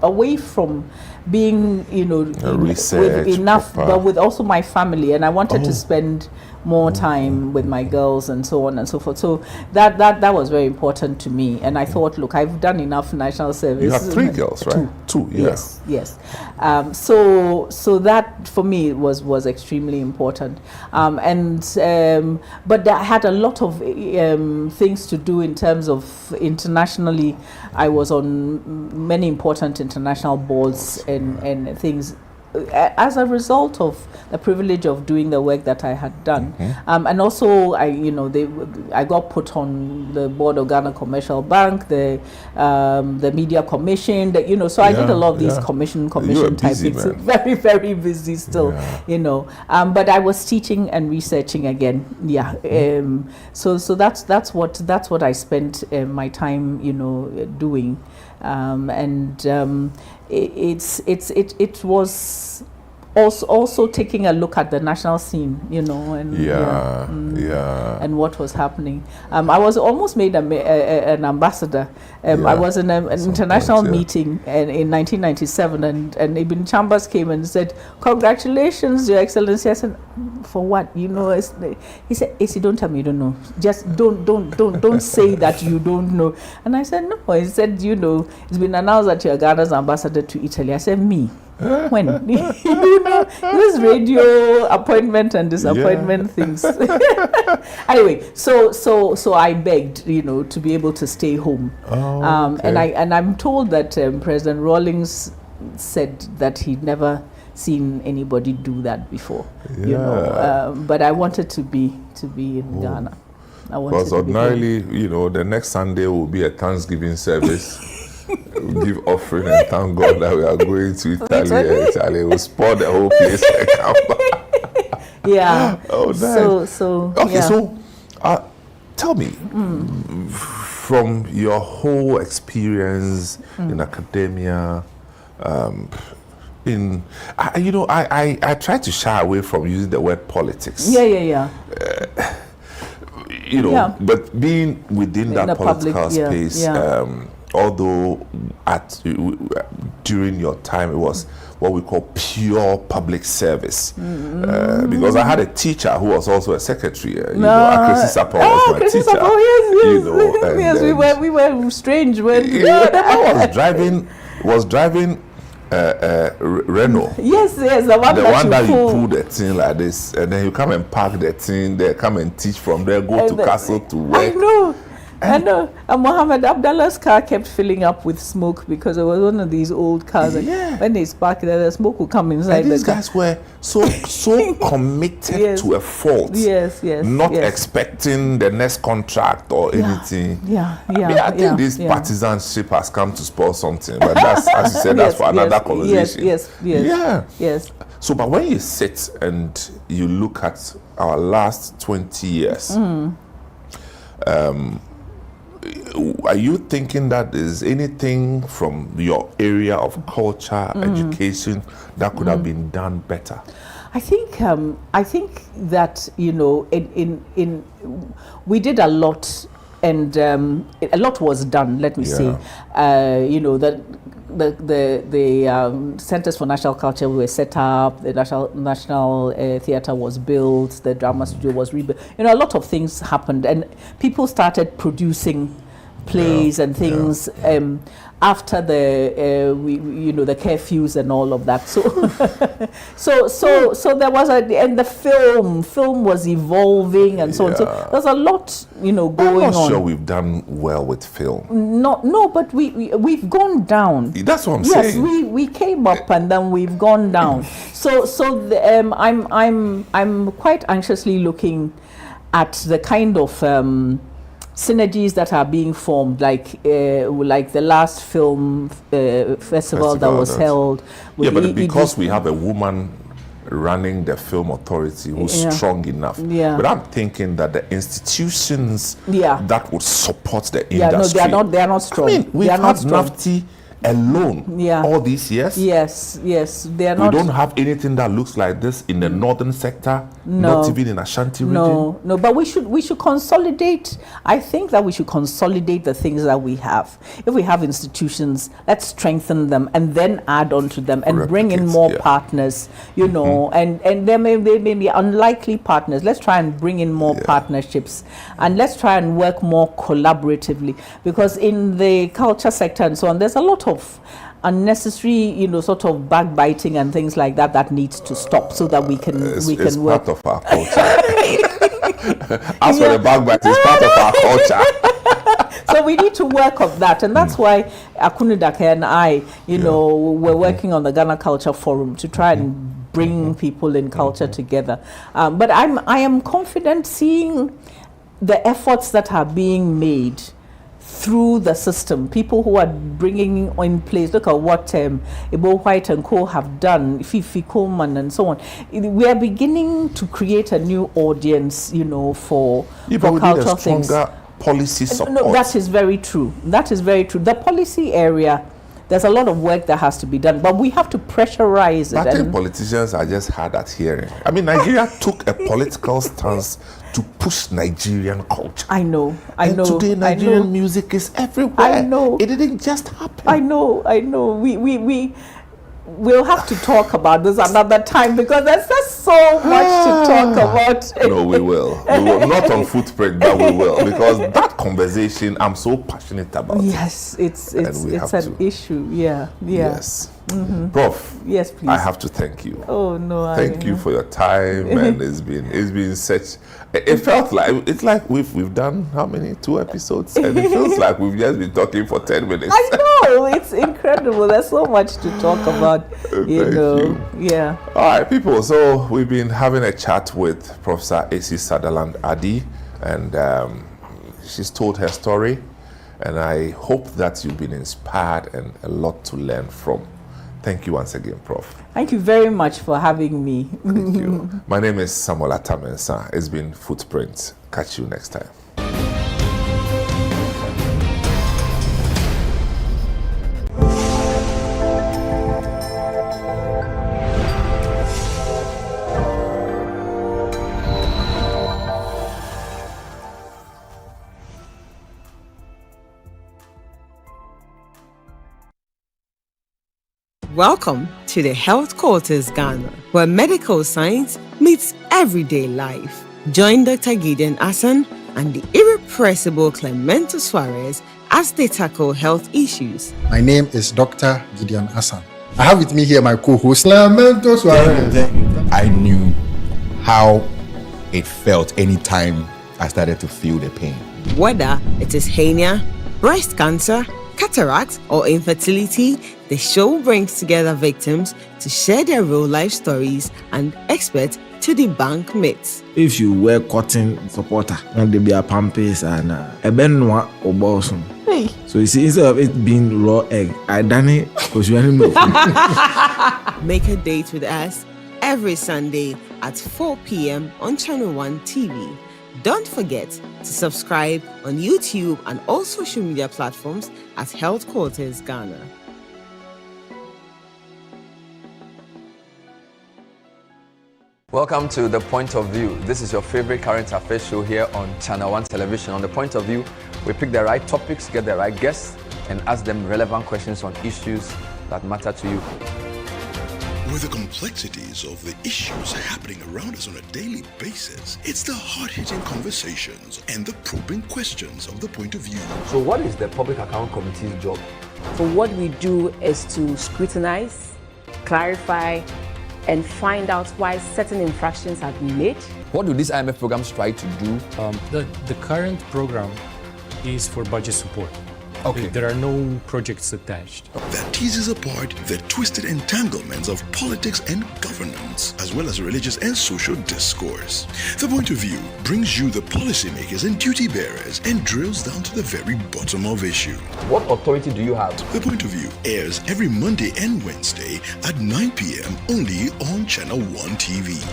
away from being, with enough, but with also my family, and I wanted to spend more time with my girls and so on and so forth. So that was very important to me, and I thought, look, I've done enough national service. You have 3 girls, right? Two, yeah. Yes. So that for me was extremely important, but I had a lot of things to do in terms of internationally. I was on many important international boards and things as a result of the privilege of doing the work that I had done. And also I got put on the board of Ghana Commercial Bank, the Media Commission, so I did a lot of these commission type things. Very, very busy still, but I was teaching and researching again. So that's what I spent my time doing. It was also taking a look at the national scene, and what was happening. I was almost made an ambassador. I was in an international meeting in 1997, and Ibn Chambers came and said, "Congratulations, Your Excellency." I said, "For what?" He said, "AC, don't tell me you don't know. Just don't say that you don't know." And I said, "No." He said, "It's been announced that you're Ghana's ambassador to Italy." I said, "Me? When?" This radio appointment and disappointment things. Anyway, so I begged, to be able to stay home. And I'm told that President Rawlings said that he'd never seen anybody do that before. But I wanted to be in Ghana. Because ordinarily, the next Sunday will be a Thanksgiving service. We give offering and thank God that we are going to Italy. Italy will spoil the whole place and come back. Oh, nice. So okay. Yeah. So, tell me, from your whole experience in academia, I try to shy away from using the word politics. But being within that political space. Although during your time it was what we call pure public service, because I had a teacher who was also a secretary. Akresi Sapor was my teacher. Yes, we were strange when was driving Renault. Yes, the one that you pull the thing like this, and then you come and park the thing there, come and teach from there, go to Castle to work. I know. And Mohammed Abdallah's car kept filling up with smoke because it was one of these old cars. And when they spark there, the smoke would come inside. And these guys were so committed to a fault. Not expecting the next contract or anything. I think this partisanship has come to spoil something. But that's, as you said, that's for another conversation. Yes. So, but when you sit and you look at our last 20 years, are you thinking that there's anything from your area of culture, education that could have been done better? I think that we did a lot, and a lot was done. Let me say, that the Centers for National Culture were set up, the National Theatre was built, the drama studio was rebuilt. You know, a lot of things happened, and people started producing plays and things after the the curfews and all of that. So there was and the film was evolving and so on. So there's a lot going on. I'm not sure we've done well with film. No, but we've gone down. That's what I'm saying. Yes, we came up and then we've gone down. I'm quite anxiously looking at the kind of synergies that are being formed, like the last film festival that was held. With but because we have a woman running the film authority who's strong enough. But I'm thinking that the institutions that would support the industry. They are not strong. I mean, we've had NAFTI alone all these years. Yes, they are not. We don't have anything that looks like this in the northern sector, not even in Ashanti region. No, but we should consolidate. I think that we should consolidate the things that we have. If we have institutions, let's strengthen them and then add on to them and bring in more partners, and there may be unlikely partners. Let's try and bring in more partnerships, and let's try and work more collaboratively, because in the culture sector and so on, there's a lot of unnecessary, sort of backbiting and things like that needs to stop, so that we can work. Part of our culture. As for the backbiting, it's part of our culture. So we need to work on that, and that's why Akunudake and I, we're working on the Ghana Culture Forum to try and bring people in culture together. But I am confident seeing the efforts that are being made through the system, people who are bringing in place. Look at what Ebo White and Co have done, Fifi Coleman and so on. We are beginning to create a new audience, for cultural things. Policy support. No, that is very true. The policy area, there's a lot of work that has to be done, but we have to pressurize it. I think politicians are just hard at hearing. I mean, Nigeria took a political stance to push Nigerian culture. I know. Today, Nigerian music is everywhere. I know. It didn't just happen. I know. We'll have to talk about this another time, because there's just so much to talk about. No, we will. Not on Footprint, but we will, because that conversation I'm so passionate about. Yes, it's an issue. Yeah. Yes. Prof. Yes, please. I have to thank you. Oh no. Thank you for your time, and it's been such. It felt like we've done how many 2 episodes, and it feels like we've just been talking for 10 minutes. I know, it's incredible. There's so much to talk about. Thank you. Yeah. All right, people. So we've been having a chat with Professor A.C. Sutherland Addy, and she's told her story, and I hope that you've been inspired and a lot to learn from. Thank you once again, Prof. Thank you very much for having me. Thank you. My name is Samuel Atamensa. It's been Footprints. Catch you next time. Welcome to the Health Quarters Ghana, where medical science meets everyday life. Join Dr. Gideon Asan and the irrepressible Clemento Suarez as they tackle health issues. My name is Dr. Gideon Asan. I have with me here my co-host, Clemento Suarez. I knew how it felt anytime I started to feel the pain. Whether it is hernia, breast cancer, cataracts, or infertility, the show brings together victims to share their real-life stories and experts to debunk myths. If you wear cotton supporter, and they be a pampers and a benwa or bosom. Hey. So you see, instead of it being raw egg, I done it because you ain't milk. Make a date with us every Sunday at 4 p.m. on Channel 1 TV. Don't forget to subscribe on YouTube and all social media platforms at Health Quarters Ghana. Welcome to The Point of View. This is your favorite current affairs show here on Channel 1 Television. On The Point of View, we pick the right topics, get the right guests, and ask them relevant questions on issues that matter to you. With the complexities of the issues happening around us on a daily basis, it's the hard-hitting conversations and the probing questions of the point of view. So what is the Public Account Committee's job? So what we do is to scrutinize, clarify, and find out why certain infractions have been made. What do these IMF programs try to do? The current program is for budget support. Okay. There are no projects attached. That teases apart the twisted entanglements of politics and governance, as well as religious and social discourse. The Point of View brings you the policymakers and duty bearers and drills down to the very bottom of issue. What authority do you have? The Point of View airs every Monday and Wednesday at 9 p.m. only on Channel 1 TV.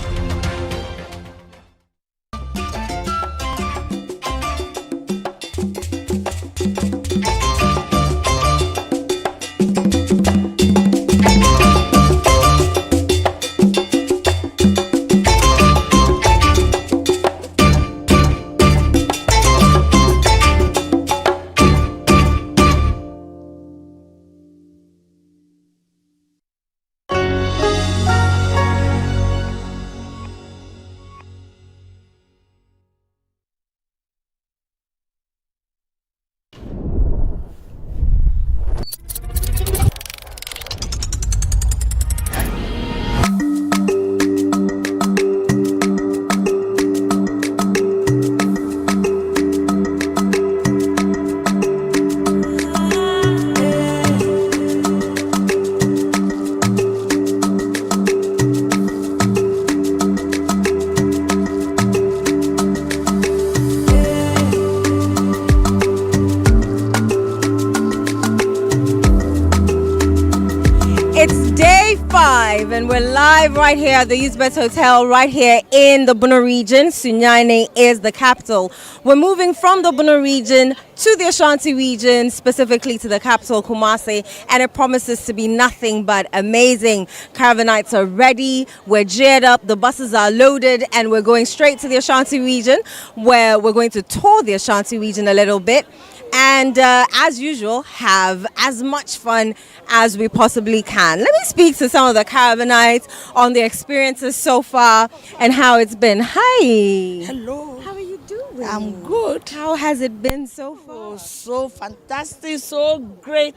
And we're live right here at the Elizabeth Hotel, right here in the Bono region. Sunyani is the capital. We're moving from the Bono region to the Ashanti region, specifically to the capital, Kumasi, and it promises to be nothing but amazing. Caravanites are ready, we're geared up, the buses are loaded, and we're going straight to the Ashanti region, where we're going to tour the Ashanti region a little bit. And as usual, have as much fun as we possibly can. Let me speak to some of the Caravanites on their experiences so far and how it's been. Hi. Hello. How are you doing? I'm good. How has it been so far? Oh, so fantastic, so great.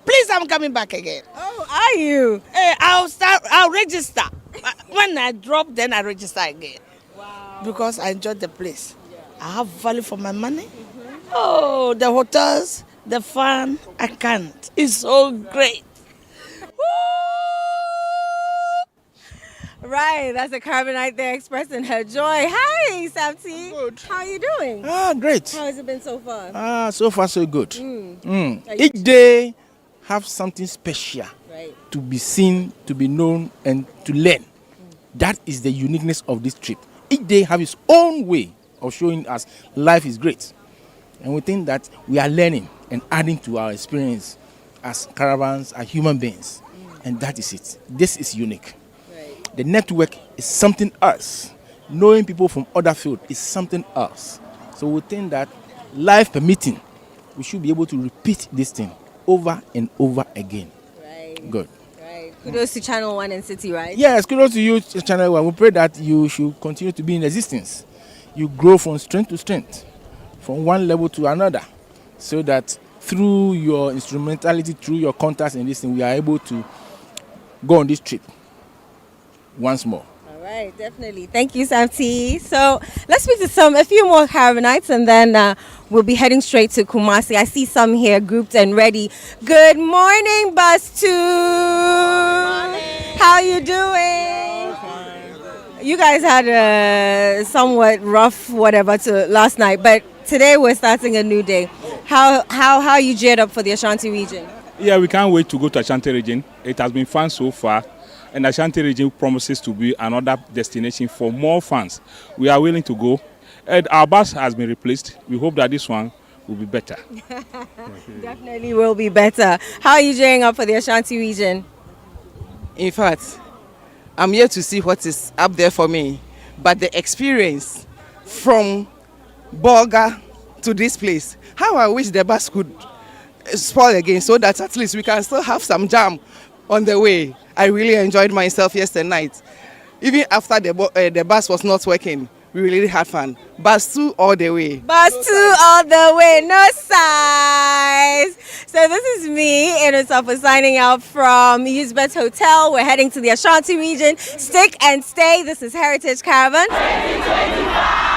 Please, I'm coming back again. Oh, are you? I'll register. When I drop, then I register again. Wow. Because I enjoyed the place. Yeah. I have value for my money. Oh, the hotels, the fun, I can't. It's so great. Right, that's a Caravanite there expressing her joy. Hi, Samti. Good. How are you doing? Great. How has it been so far? So far so good. Each day have something special to be seen, to be known, and to learn. That is the uniqueness of this trip. Each day have its own way of showing us life is great. And we think that we are learning and adding to our experience as caravans, as human beings. And that is it. This is unique. Right. The network is something else. Knowing people from other fields is something else. So we think that life permitting, we should be able to repeat this thing over and over again. Right. Good. Right. Kudos to Channel 1 and City, right? Yes, kudos to you, Channel 1. We pray that you should continue to be in existence. You grow from strength to strength, from one level to another, so that through your instrumentality, through your contacts in this thing, we are able to go on this trip once more. All right, definitely. Thank you, Samti. So let's speak to a few more Caravanites, and then we'll be heading straight to Kumasi. I see some here grouped and ready. Good morning, Bus 2. How are you doing? You guys had a somewhat rough last night, but today we're starting a new day. How are you geared up for the Ashanti region? Yeah, we can't wait to go to Ashanti region. It has been fun so far, and Ashanti region promises to be another destination for more fans. We are willing to go. And our bus has been replaced. We hope that this one will be better. Definitely will be better. How are you gearing up for the Ashanti region? In fact, I'm here to see what is up there for me. But the experience from Bolga to this place, how I wish the bus could spoil again, so that at least we can still have some jam on the way. I really enjoyed myself yesterday night. Even after the bus was not working, we really had fun. Bus 2 all the way. Bus 2 all the way, no size. So this is me, Enotopo, signing out from Elizabeth Hotel. We're heading to the Ashanti region. Stick and stay. This is Heritage Caravan. 2025.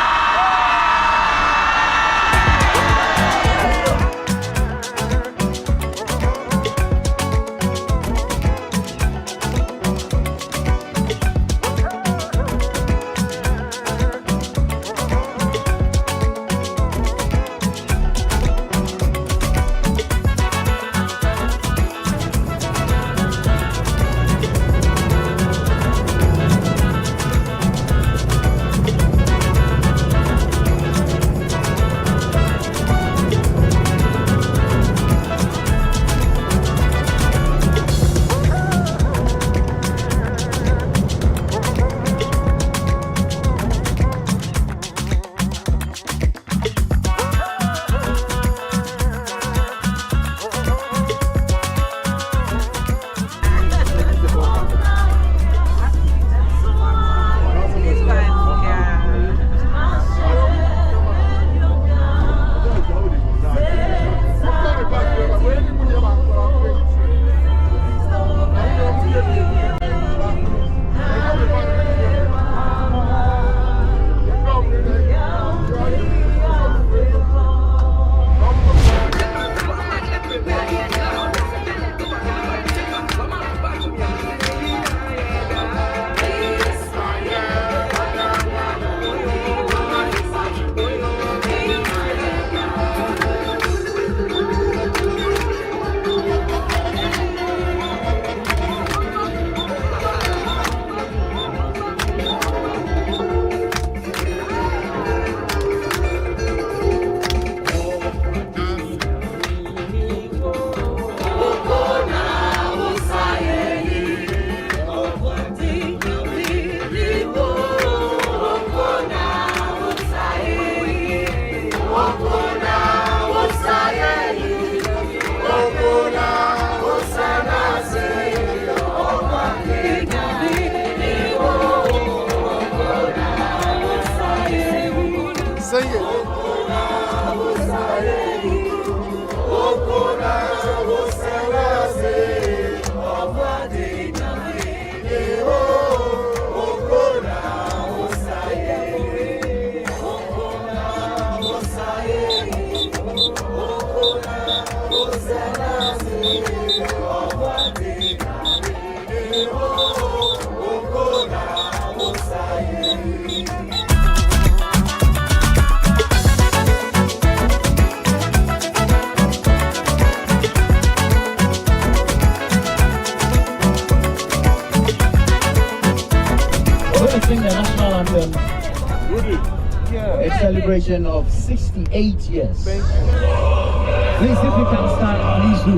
A celebration of 68 years. Please, if you can stand, please do.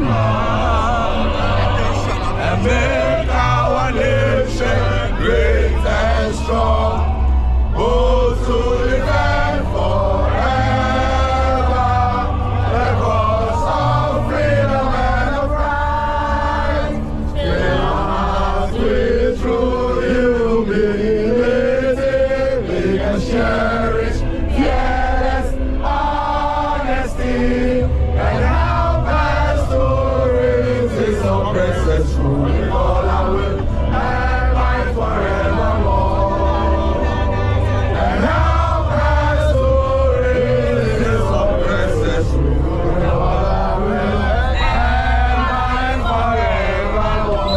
And make our nation great and strong. Oh, to defend forever the cause of freedom and of right. Fill our hearts with true humility. We can cherish fearless honesty and help us to resist oppressors ruling all our will and fight forevermore. And help us to resist oppressors ruling all our will and fight forevermore.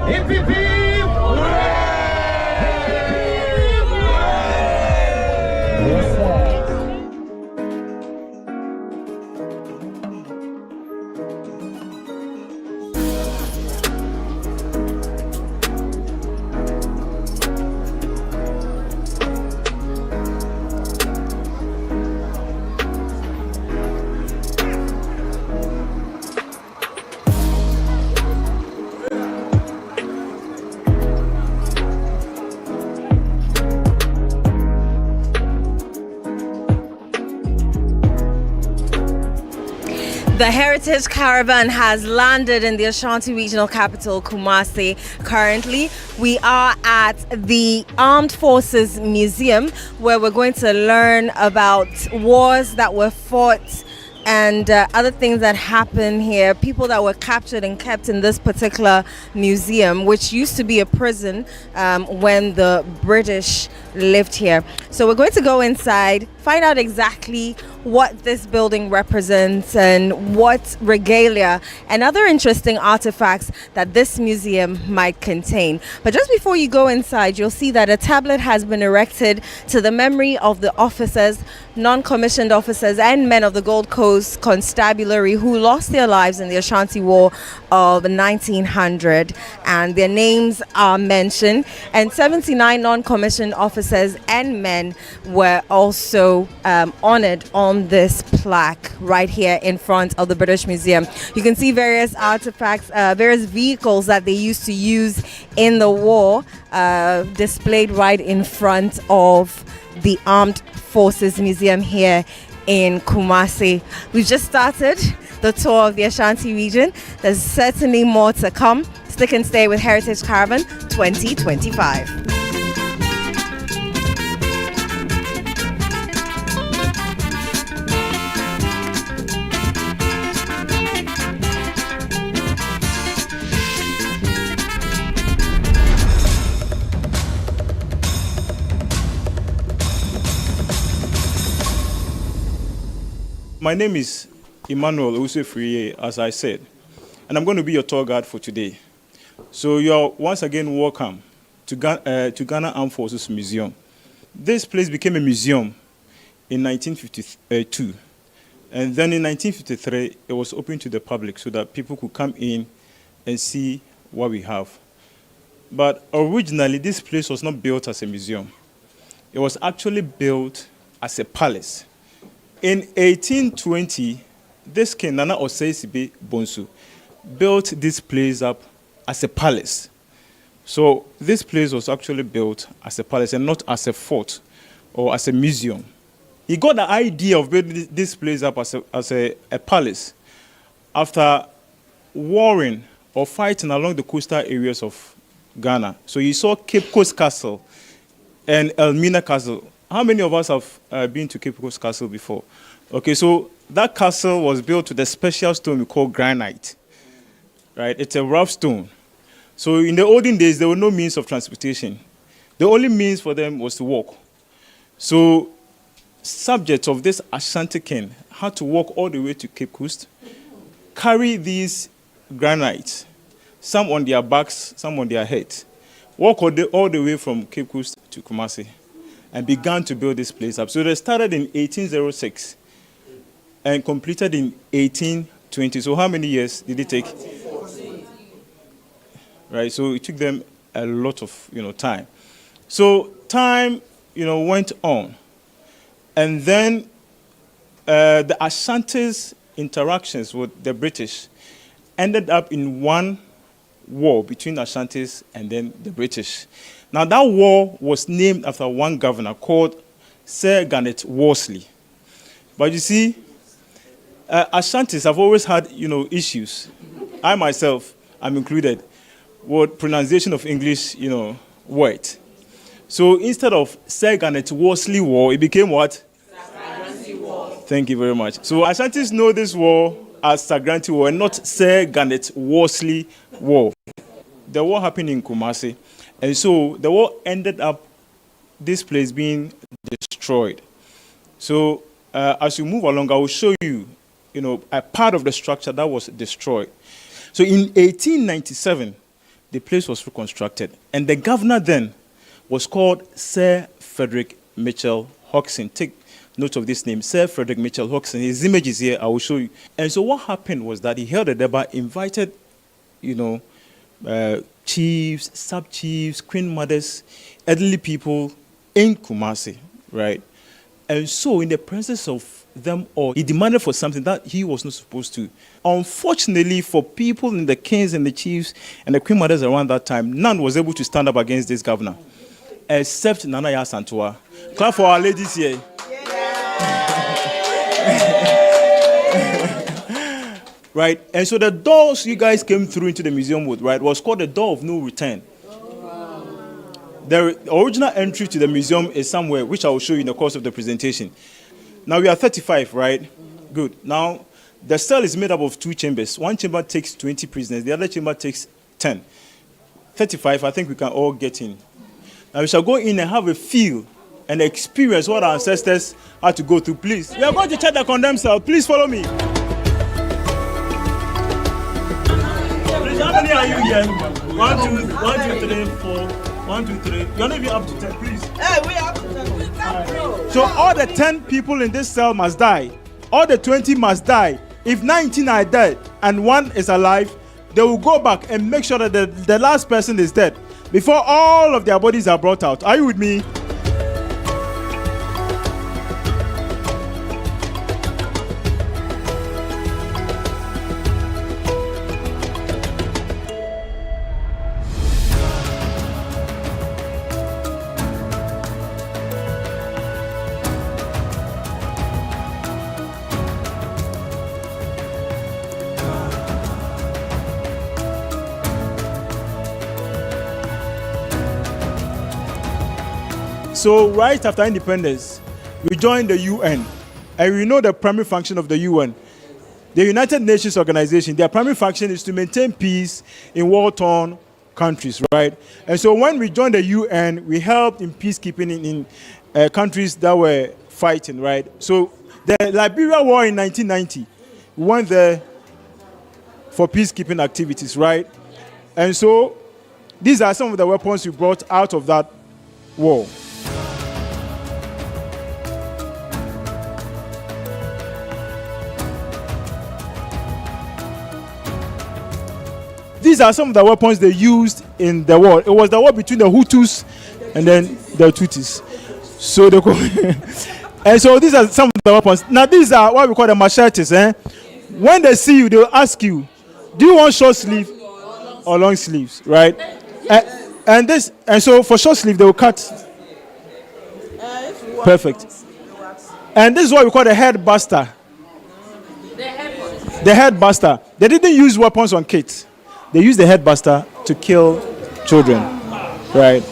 Hip hip hip! The Heritage Caravan has landed in the Ashanti Regional Capital, Kumasi. Currently, we are at the Armed Forces Museum, where we're going to learn about wars that were fought and other things that happen here, people that were captured and kept in this particular museum, which used to be a prison when the British lived here. So we're going to go inside, find out exactly what this building represents and what regalia and other interesting artifacts that this museum might contain. But just before you go inside, you'll see that a tablet has been erected to the memory of the officers, non-commissioned officers and men of the Gold Coast Constabulary who lost their lives in the Ashanti War of 1900, and their names are mentioned, and 79 non-commissioned officers and men were also honored on this plaque right here in front of the British Museum. You can see various artifacts, various vehicles that they used to use in the war displayed right in front of the Armed Forces Museum here in Kumasi. We've just started the tour of the Ashanti region. There's certainly more to come. Stick and stay with Heritage Caravan 2025. My name is Emmanuel Owusu-Friye, as I said, and I'm going to be your tour guide for today. So you're once again welcome to Ghana Armed Forces Museum. This place became a museum in 1952, and then in 1953 it was opened to the public so that people could come in and see what we have. But originally this place was not built as a museum. It was actually built as a palace. In 1820, this king, Nana Osei Sibe Bonsu, built this place up as a palace. So this place was actually built as a palace and not as a fort or as a museum. He got the idea of building this place up as a palace after warring or fighting along the coastal areas of Ghana. So you saw Cape Coast Castle and Elmina Castle. How many of us have been to Cape Coast Castle before? Okay, so that castle was built with a special stone we call granite, right? It's a rough stone. So in the olden days, there were no means of transportation. The only means for them was to walk. So subjects of this Ashanti king had to walk all the way to Cape Coast, carry these granites, some on their backs, some on their heads, walk all the way from Cape Coast to Kumasi, and began to build this place up. So they started in 1806 and completed in 1820. So how many years did it take? 14. Right, so it took them a lot of time. So time went on, and then the Ashanti's interactions with the British ended up in one war between Ashantis and then the British. Now that war was named after one governor called Sir Garnet Worsley. But you see, Ashantis have always had issues. I myself am included with pronunciation of English word. So instead of Sir Garnet Worsley War, it became what? Sagranti War. Thank you very much. So Ashantis know this war as Sagranti War and not Sir Garnet Worsley War. The war happened in Kumasi. And so the war ended up this place being destroyed. So as you move along, I will show you, a part of the structure that was destroyed. So in 1897, the place was reconstructed. And the governor then was called Sir Frederick Mitchell Hodgson. Take note of this name, Sir Frederick Mitchell Hodgson. His image is here, I will show you. And so what happened was that he held a debate, invited, chiefs, sub-chiefs, queen mothers, elderly people in Kumasi, right? And so in the presence of them all, he demanded for something that he was not supposed to. Unfortunately for people in the kings and the chiefs and the queen mothers around that time, none was able to stand up against this governor, except Nana Yaa Asantewaa. Clap for our ladies here. right? And so the doors you guys came through into the museum with, right, was called the Door of No Return. The original entry to the museum is somewhere, which I will show you in the course of the presentation. Now we are 35, right? Good. Now, the cell is made up of 2 chambers. One chamber takes 20 prisoners. The other chamber takes 10. 35, I think we can all get in. Now we shall go in and have a feel and experience what our ancestors had to go through. Please, we are going to check the condemned cell. Please follow me. Please, how many are you here? 1, 2, 3, 4. 1, 2, 3. You're not even up to 10, please. Hey, we up to 10. So all the 10 people in this cell must die. All the 20 must die. If 19 are dead and 1 is alive, they will go back and make sure that the last person is dead before all of their bodies are brought out. Are you with me? So right after independence, we joined the UN, and we know the primary function of the UN. The United Nations Organization, their primary function is to maintain peace in war-torn countries, right? And so when we joined the UN, we helped in peacekeeping in countries that were fighting, right? So the Liberia War in 1990, we went there for peacekeeping activities, right? And so these are some of the weapons we brought out of that war. These are some of the weapons they used in the war. It was the war between the Hutus and then the Tutsis. So they and so these are some of the weapons. Now these are what we call the machetes. When they see you, they will ask you, do you want short sleeve or long sleeves, right? And so for short sleeve, they will cut. Perfect. And this is what we call the head buster. The head buster. They didn't use weapons on kids. They used the head buster to kill children, right?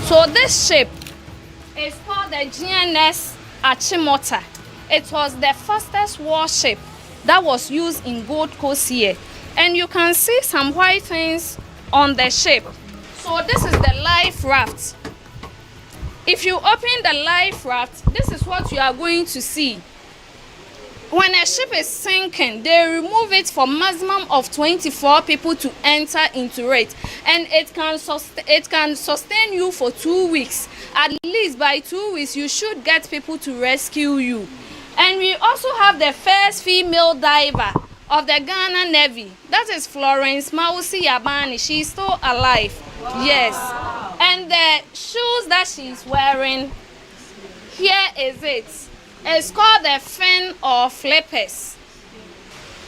So this ship is called the GNS Achimota. It was the fastest warship that was used in Gold Coast here. And you can see some white things on the ship. So this is the life raft. If you open the life raft, this is what you are going to see. When a ship is sinking, they remove it for maximum of 24 people to enter into it. And it can sustain you for 2 weeks. At least by 2 weeks, you should get people to rescue you. And we also have the first female diver of the Ghana Navy. That is Florence Mausi Yabani. She's still alive. Wow. Yes. And the shoes that she's wearing, here is it. It's called the fin or flippers.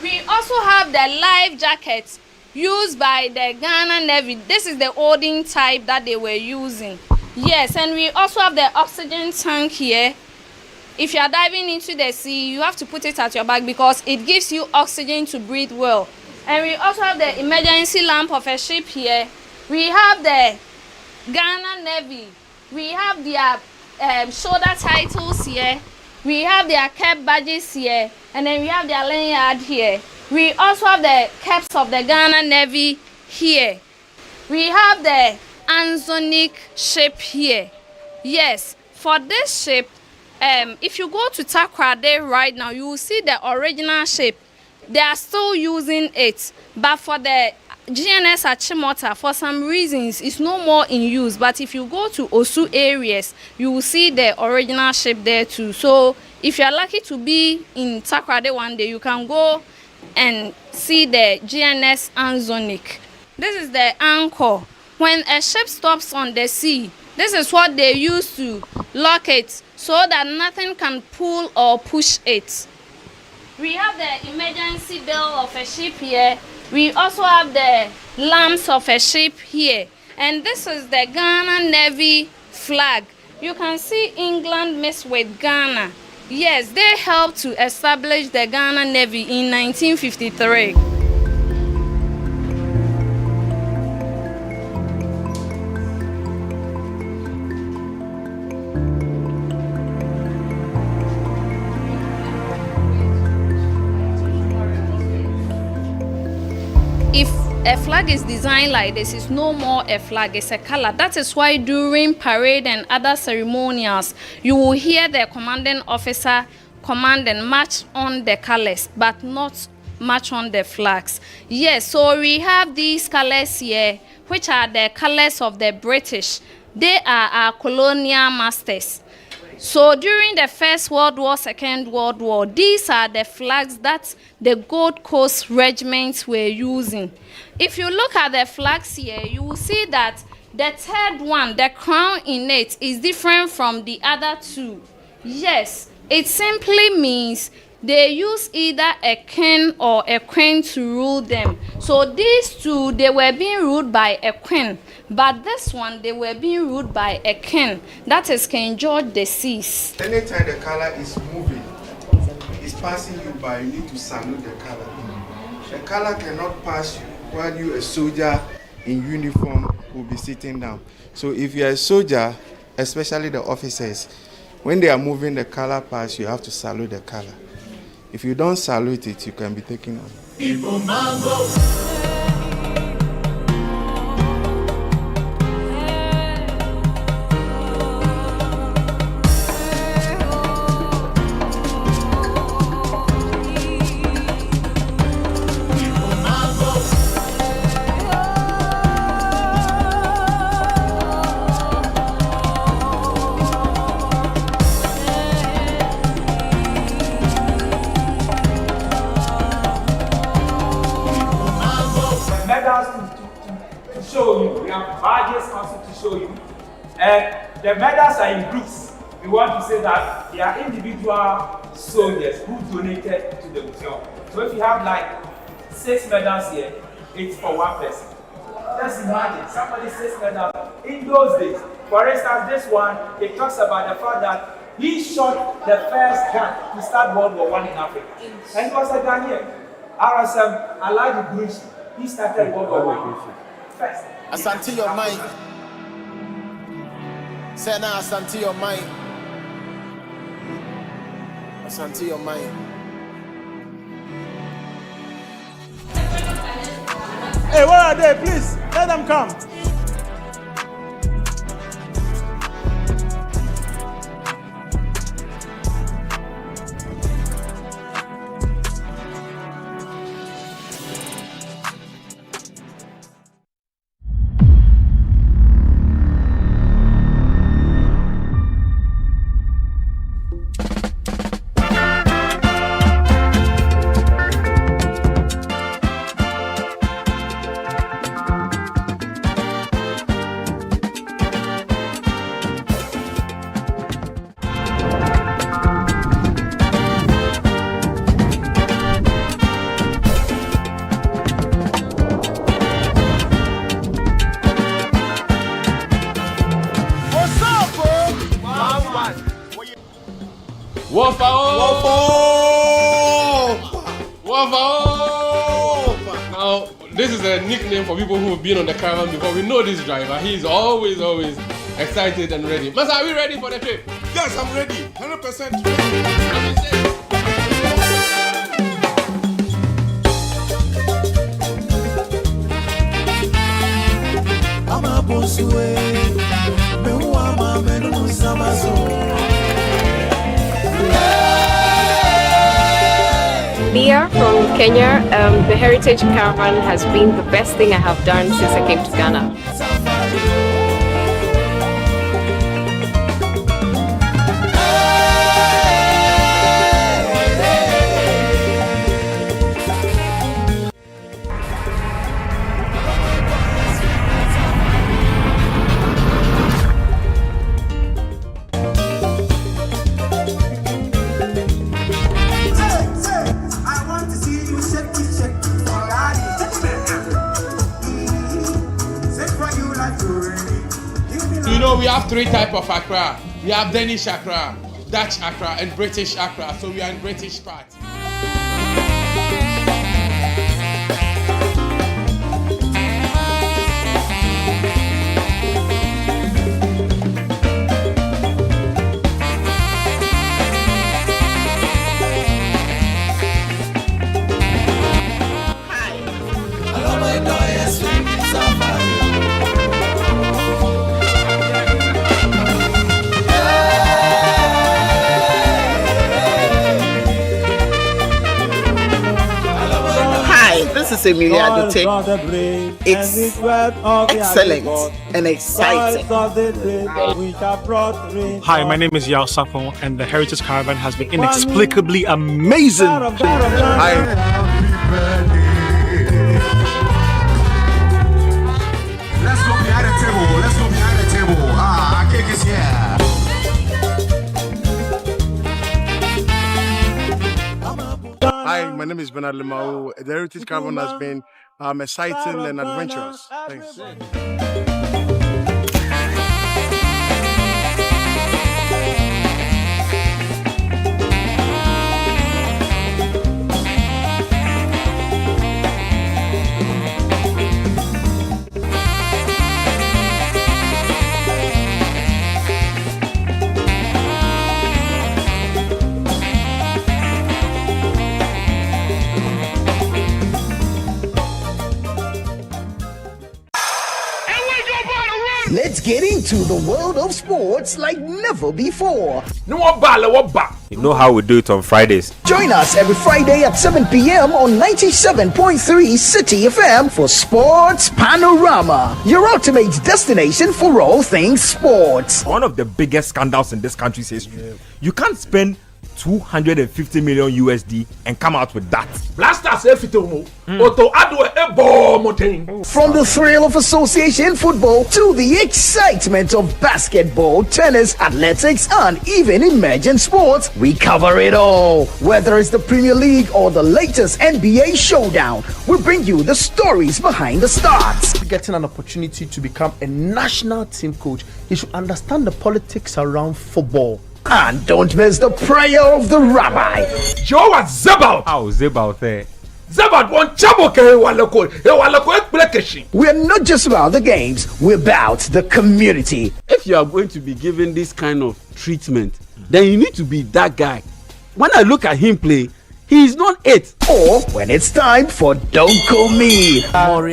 We also have the life jackets used by the Ghana Navy. This is the olden type that they were using. Yes, and we also have the oxygen tank here. If you are diving into the sea, you have to put it at your back because it gives you oxygen to breathe well. And we also have the emergency lamp of a ship here. We have the Ghana Navy. We have their shoulder titles here. We have their cap badges here, and then we have their lanyard here. We also have the caps of the Ghana Navy here. We have the Anzonic ship here. Yes, for this ship, if you go to Takoradi right now, you will see the original ship. They are still using it, but for the GNS Achimota, for some reasons, is no more in use. But if you go to Osu areas, you will see the original ship there too. So if you are lucky to be in Takoradi one day, you can go and see the GNS Anzonic. This is the anchor. When a ship stops on the sea, this is what they use to lock it so that nothing can pull or push it. We have the emergency bell of a ship here. We also have the lamps of a ship here. And this is the Ghana Navy flag. You can see England mixed with Ghana. Yes, they helped to establish the Ghana Navy in 1953. If a flag is designed like this, it's no more a flag, it's a color. That is why during parade and other ceremonials, you will hear the commanding officer command and march on the colors, but not march on the flags. Yes, so we have these colors here, which are the colors of the British. They are our colonial masters. So during the First World War, Second World War, these are the flags that the Gold Coast regiments were using. If you look at the flags here, you will see that the third one, the crown in it, is different from the other two. Yes, it simply means they use either a king or a queen to rule them. So these two, they were being ruled by a queen. But this one, they were being ruled by a king. That is King George VI. Anytime the color is moving, it's passing you by, you need to salute the color. The color cannot pass you while you, a soldier in uniform, will be sitting down. So if you are a soldier, especially the officers, when they are moving the color past, you have to salute the color. If you don't salute it, you can be taken on. And the medals are in groups. We want to say that they are individual soldiers who donated to the museum. So if you have like 6 medals here, it's for one person. Just imagine somebody 6 medals in those days. For instance, this one, it talks about the fact that he shot the first gun to start World War I in Africa. And it was a Ghanaian. RSM Alhaji Gurushi. He started World War I first. Asante your mind. Say now, Asante your mind. Asante your mind. Hey, where are they? Please, let them come. Now, this is a nickname for people who have been on the caravan before. We know this driver. He's always excited and ready. Master, are we ready for the trip? Yes, I'm ready. 100% ready. The Emilia from Kenya. The Heritage Caravan has been the best thing I have done since I came to Ghana. You know, we have three types of Accra. We have Danish Accra, Dutch Accra, and British Accra. So we are in British part. This is Emilia Adute. It's excellent and exciting. Hi, my name is Yao Sapon, and the Heritage Caravan has been inexplicably amazing. Hi. Let's go behind the table. Let's go behind the table. Our cake is here. Hi, my name is Bernard Lemau. The Heritage Caravan has been exciting and adventurous. Thanks. Let's get into the world of sports like never before. You know how we do it on Fridays. Join us every Friday at 7 p.m. on 97.3 City FM for Sports Panorama, your ultimate destination for all things sports. One of the biggest scandals in this country's history. You can't spend 250 million USD and come out with that. From the thrill of association football to the excitement of basketball, tennis, athletics, and even emerging sports, we cover it all. Whether it's the Premier League or the latest NBA showdown, we bring you the stories behind the stars. Getting an opportunity to become a national team coach, he should understand the politics around football. And don't miss the prayer of the rabbi. Joe Zebal. How Zebal there? We're not just about the games, we're about the community. If you are going to be given this kind of treatment, then you need to be that guy. When I look at him play, he is not it. Or when it's time for Don't Call Me. Join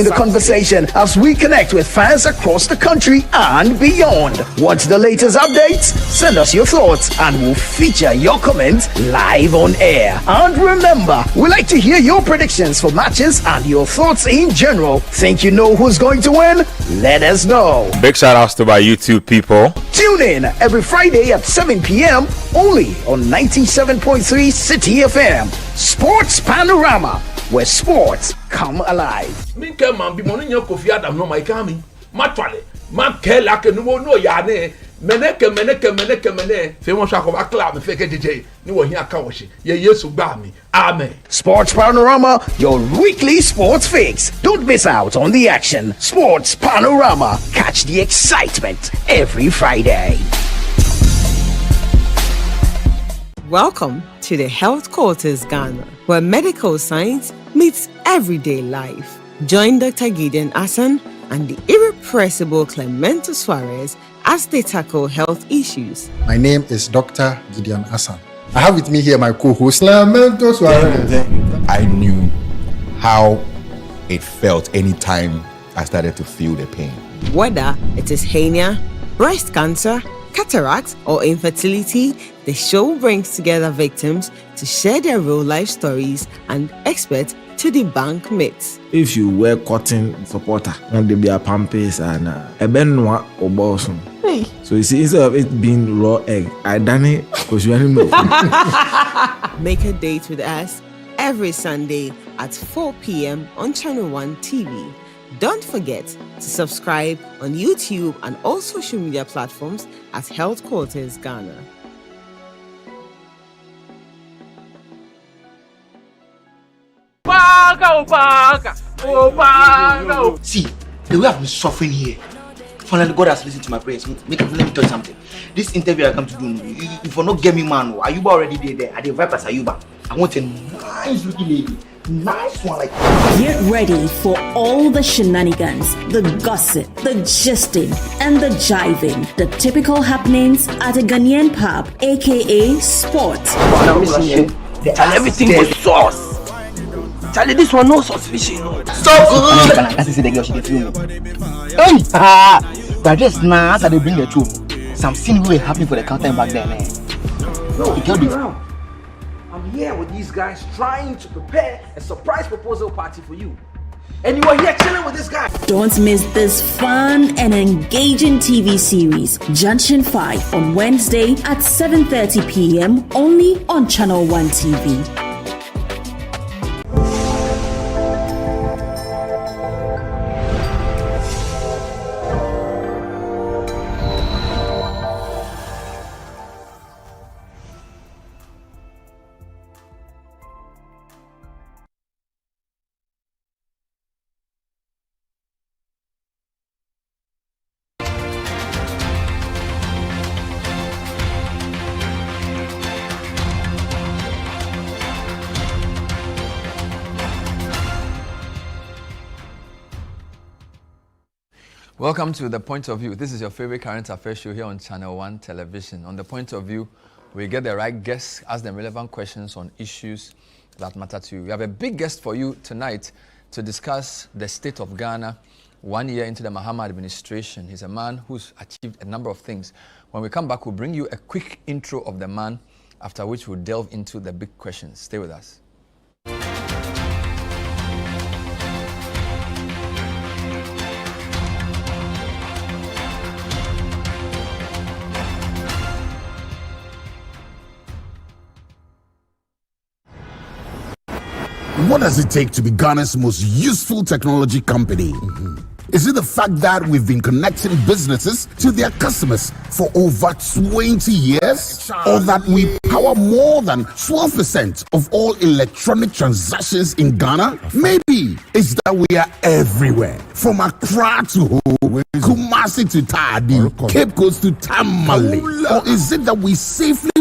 the conversation as we connect with fans across the country and beyond. Watch the latest updates, send us your thoughts, and we'll feature your comments live on air. And remember, we like to hear your predictions for matches and your thoughts in general. Think you know who's going to win? Let us know. Big shout outs to my YouTube people. Tune in every Friday at 7 p.m. only on 97.3 City FM. Sports Panorama, where sports come alive. Amen. Sports Panorama, your weekly sports fix. Don't miss out on the action. Sports Panorama. Catch the excitement every Friday. Welcome to the Health Quarters Ghana, where medical science meets everyday life. Join Dr. Gideon Hassan and the irrepressible Clemento Suarez as they tackle health issues. My name is Dr. Gideon Hassan. I have with me here my co-host, Clemento Suarez. I knew how it felt anytime I started to feel the pain. Whether it is hernia, breast cancer, cataracts, or infertility, The show brings together victims to share their real life stories and experts to debunk myths. If you wear cotton supporter, and they be a pampers and a benwa or bosom. So you see, instead of it being raw egg, I done it because you know. Make a date with us every Sunday at 4 p.m. on Channel 1 TV. Don't forget to subscribe on YouTube and all social media platforms at Health Quarters Ghana. See, the way I've been suffering here. Finally, God has listened to my prayers. Let me tell you something. This interview I come to do, if you not get me, man, Ayuba already there. At the Vipers Ayuba. I want a nice looking lady. Nice one like Get ready for all the shenanigans, the gossip, the gisting, and the jiving. The typical happenings at a Ghanaian pub, aka Sport. Everything was sauce. Charlie, this one no sauce fishing. So good. That's the girl she get through. Hey, but just now as they bring the two, some scene will happen for the counter back there, man. No, the girl be around. I'm here with these guys trying to prepare a surprise proposal party for you. And you are here chilling with this guy. Don't miss this fun and engaging TV series, Junction 5, on Wednesday at 7:30 p.m. only on Channel 1 TV. Welcome to The Point of View. This is your favorite current affairs show here on Channel 1 Television. On The Point of View, we get the right guests, ask them relevant questions on issues that matter to you. We have a big guest for you tonight to discuss the state of Ghana 1 year into the Mahama administration. He's a man who's achieved a number of things. When we come back, we'll bring you a quick intro of the man, after which we'll delve into the big questions. Stay with us. What does it take to be Ghana's most useful technology company? Is it the fact that we've been connecting businesses to their customers for over 20 years? Or that we power more than 12% of all electronic transactions in Ghana? Maybe it's that we are everywhere, from Accra to Ho, Kumasi to Tadi, Cape Coast to Tamale. Or is it that we safely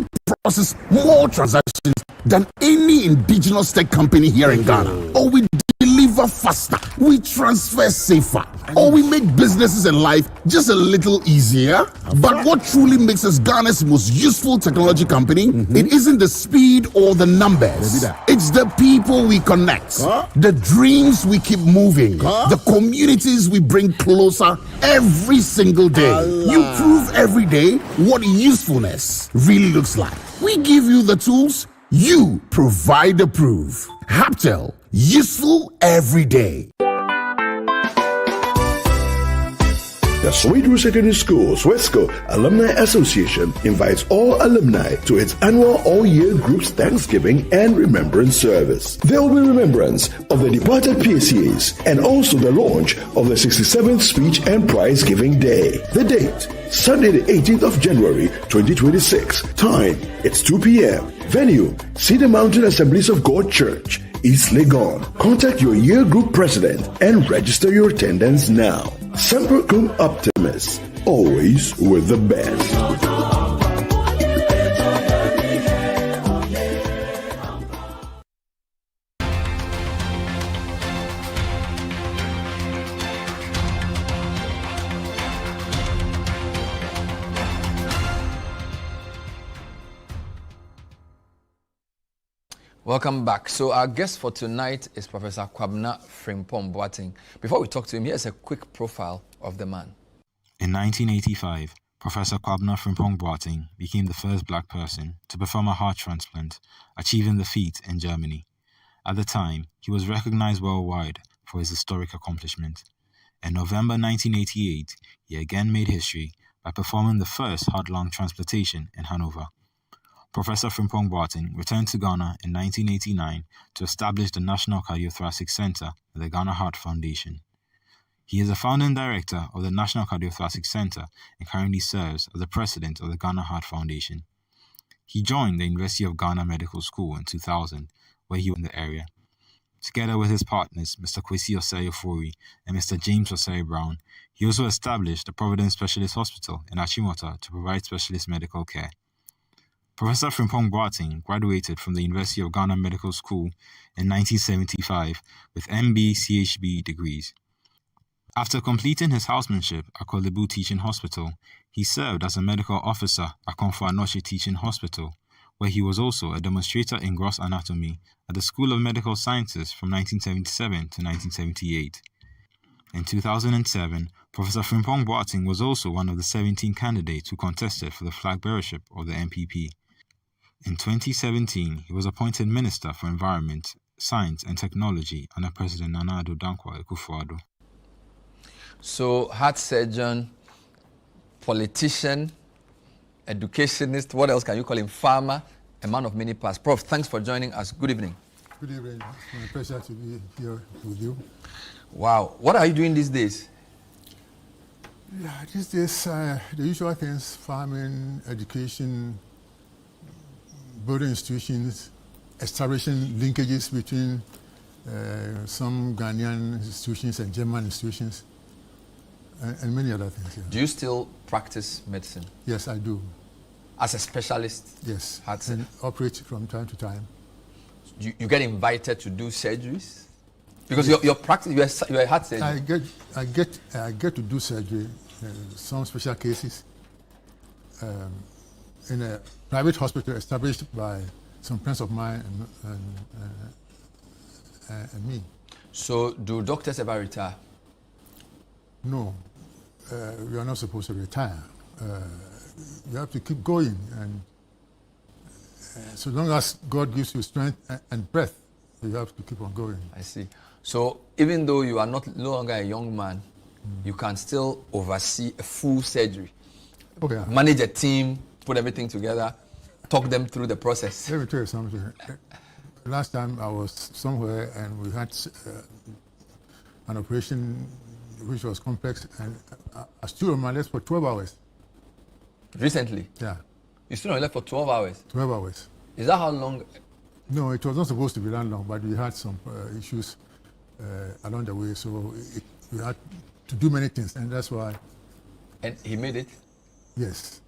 process more transactions than any indigenous tech company here in Ghana? Or we deliver faster, we transfer safer, or we make businesses and life just a little easier? But what truly makes us Ghana's most useful technology company, it isn't the speed or the numbers. It's the people we connect, the dreams we keep moving, the communities we bring closer every single day. You prove every day what usefulness really looks like. We give you the tools, you provide the proof. Haptel, useful every day. The Sweetrue Secondary School SWESCO Alumni Association invites all alumni to its annual all-year groups Thanksgiving and Remembrance Service. There will be remembrance of the departed PACAs and also the launch of the 67th Speech and Prize Giving Day. The date, Sunday the 18th of January 2026. Time, it's 2 p.m. Venue, Cedar Mountain Assemblies of God Church, East Legon. Contact your year group president and register your attendance now. Semper Cum Optimus, always with the best. Welcome back. So our guest for tonight is Professor Kwabena Frimpong Boateng. Before we talk to him, here's a quick profile of the man. In 1985, Professor Kwabena Frimpong Boateng became the first black person to perform a heart transplant, achieving the feat in Germany. At the time, he was recognized worldwide for his historic accomplishment. In November 1988, he again made history by performing the first heart-lung transplantation in Hanover. Professor Frimpong Boateng returned to Ghana in 1989 to establish the National Cardiothoracic Center at the Ghana Heart Foundation. He is a founding director of the National Cardiothoracic Center and currently serves as the president of the Ghana Heart Foundation. He joined the University of Ghana Medical School in 2000, where he was in the area. Together with his partners, Mr. Kwesi Osei-Ofori and Mr. James Osei-Brown, he also established the Providence Specialist Hospital in Achimota to provide specialist medical care. Professor Frimpong Boateng graduated from the University of Ghana Medical School in 1975 with MB CHB degrees. After completing his housemanship at Korle Bu Teaching Hospital, he served as a medical officer at Komfo Anokye Teaching Hospital, where he was also a demonstrator in gross anatomy at the School of Medical Sciences from 1977 to 1978. In 2007, Professor Frimpong Boateng was also one of the 17 candidates who contested for the flag bearership of the NPP. In 2017, he was appointed Minister for Environment, Science and Technology under President Nana Addo Dankwa Akufo-Addo. So, heart surgeon, politician, educationist, what else can you call him? Farmer, a man of many parts. Prof, thanks for joining us. Good evening. Good evening. It's my pleasure to be here with you. Wow. What are you doing these days? Yeah, these days, the usual things, farming, education, building institutions, establishing linkages between some Ghanaian institutions and German institutions, and many other things. Yeah. Do you still practice medicine? Yes, I do. As a specialist? Yes, and operate from time to time. You get invited to do surgeries? Because your practice, you're a heart surgeon. I get to do surgery, some special cases, in a private hospital established by some friends of mine and me. So, do doctors ever retire? No, you are not supposed to retire. You have to keep going, and so long as God gives you strength and breath, you have to keep on going. I see. So even though you are no longer a young man, you can still oversee a full surgery. Oh, yeah. Manage a team, put everything together, talk them through the process. Let me tell you something. Last time I was somewhere and we had an operation which was complex, and I stood on my legs for 12 hours. Recently? Yeah. You stood on your legs for 12 hours? 12 hours. Is that how long? No, it was not supposed to be that long, but we had some issues along the way, so we had to do many things, and that's why. And he made it? Yes.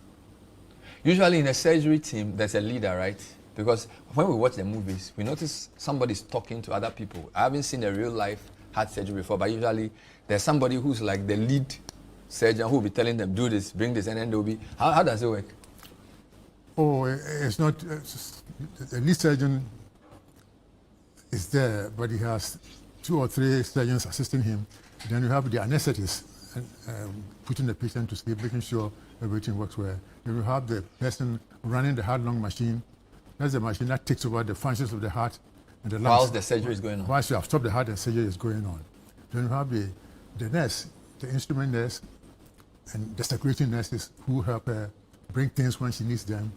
Usually in a surgery team, there's a leader, right? Because when we watch the movies, we notice somebody's talking to other people. I haven't seen a real life heart surgery before, but usually there's somebody who's like the lead surgeon who will be telling them, do this, bring this, and then they'll be, how does it work? Oh, it's not, the lead surgeon is there, but he has 2 or 3 surgeons assisting him. Then you have the anesthetist and putting the patient to sleep, making sure everything works well. Then you have the person running the heart-lung machine. That's the machine that takes over the functions of the heart and the lungs. Whilst the surgery is going on. Once you have stopped the heart, the surgery is going on. Then you have the nurse, the instrument nurse, and the circulating nurses who help her bring things when she needs them,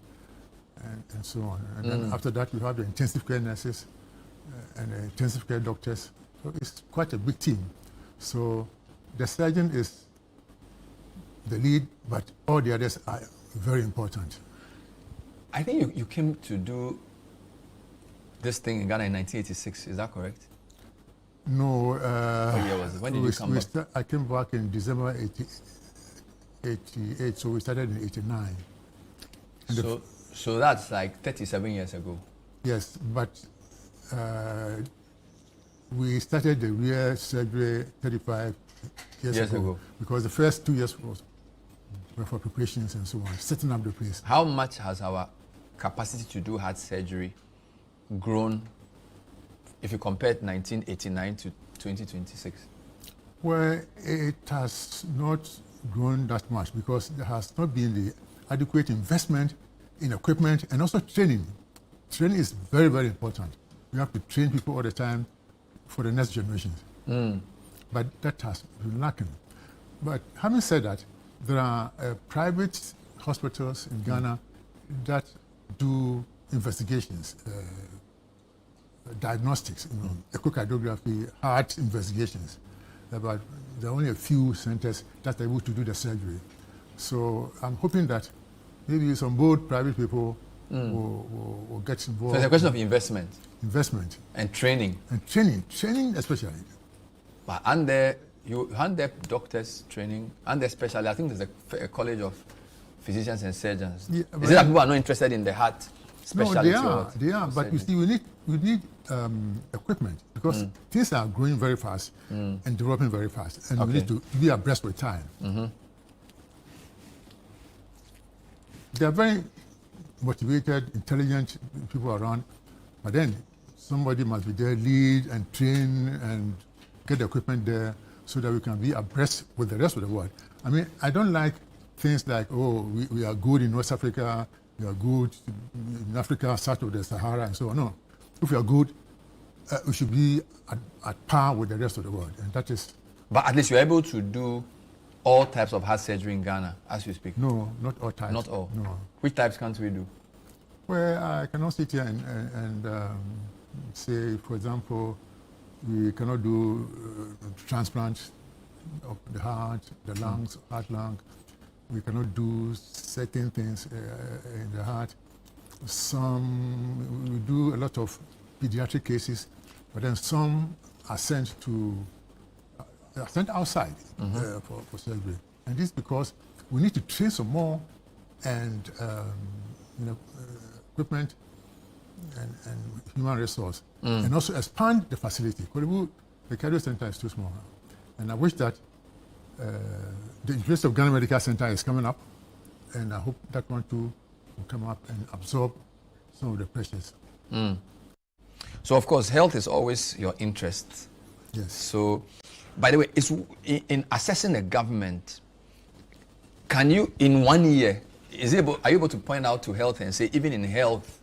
and so on. And then after that, you have the intensive care nurses and the intensive care doctors. So it's quite a big team. So the surgeon is the lead, but all the others are very important. I think you came to do this thing in Ghana in 1986, is that correct? No. What year was it? When did you come back? I came back in December 88, so we started in 89. And so that's like 37 years ago. Yes, but we started the real surgery 35 years ago. Because the first 2 years were for preparations and so on, setting up the place. How much has our capacity to do heart surgery grown if you compare 1989 to 2026? Well, it has not grown that much because there has not been the adequate investment in equipment and also training. Training is very, very important. We have to train people all the time for the next generations. But that has been lacking. But having said that, there are private hospitals in Ghana that do investigations, diagnostics, echocardiography, heart investigations. But there are only a few centers that are able to do the surgery. So I'm hoping that maybe some bold private people will get involved. So it's a question of investment. Investment. And training. And training especially. But aren't there doctors training, and there specialists? I think there's a college of physicians and surgeons. Yeah, is it that people are not interested in the heart specialty? No, they are. But you see, we need equipment because things are growing very fast and developing very fast, and we need to be abreast with time. They are very motivated, intelligent people around, but then somebody must be there, lead and train and get the equipment there so that we can be abreast with the rest of the world. I mean, I don't like things like, we are good in West Africa, we are good in Africa, south of the Sahara, and so on. No. If we are good, we should be at par with the rest of the world, and that is... But at least you're able to do all types of heart surgery in Ghana, as you speak? No, not all types. Not all? No. Which types can't we do? Well, I cannot sit here and say, for example, we cannot do transplants of the heart, the lungs, heart lung. We cannot do certain things in the heart. We do a lot of pediatric cases, but then some are sent outside for surgery. And this is because we need to train some more and equipment and human resource, and also expand the facility. The cardio center is too small, and I wish that the University of Ghana Medical Center is coming up, and I hope that one too will come up and absorb some of the pressures. So of course, health is always your interest. Yes. So, by the way, it's in assessing the government, can you, in 1 year, are you able to point out to health and say, even in health,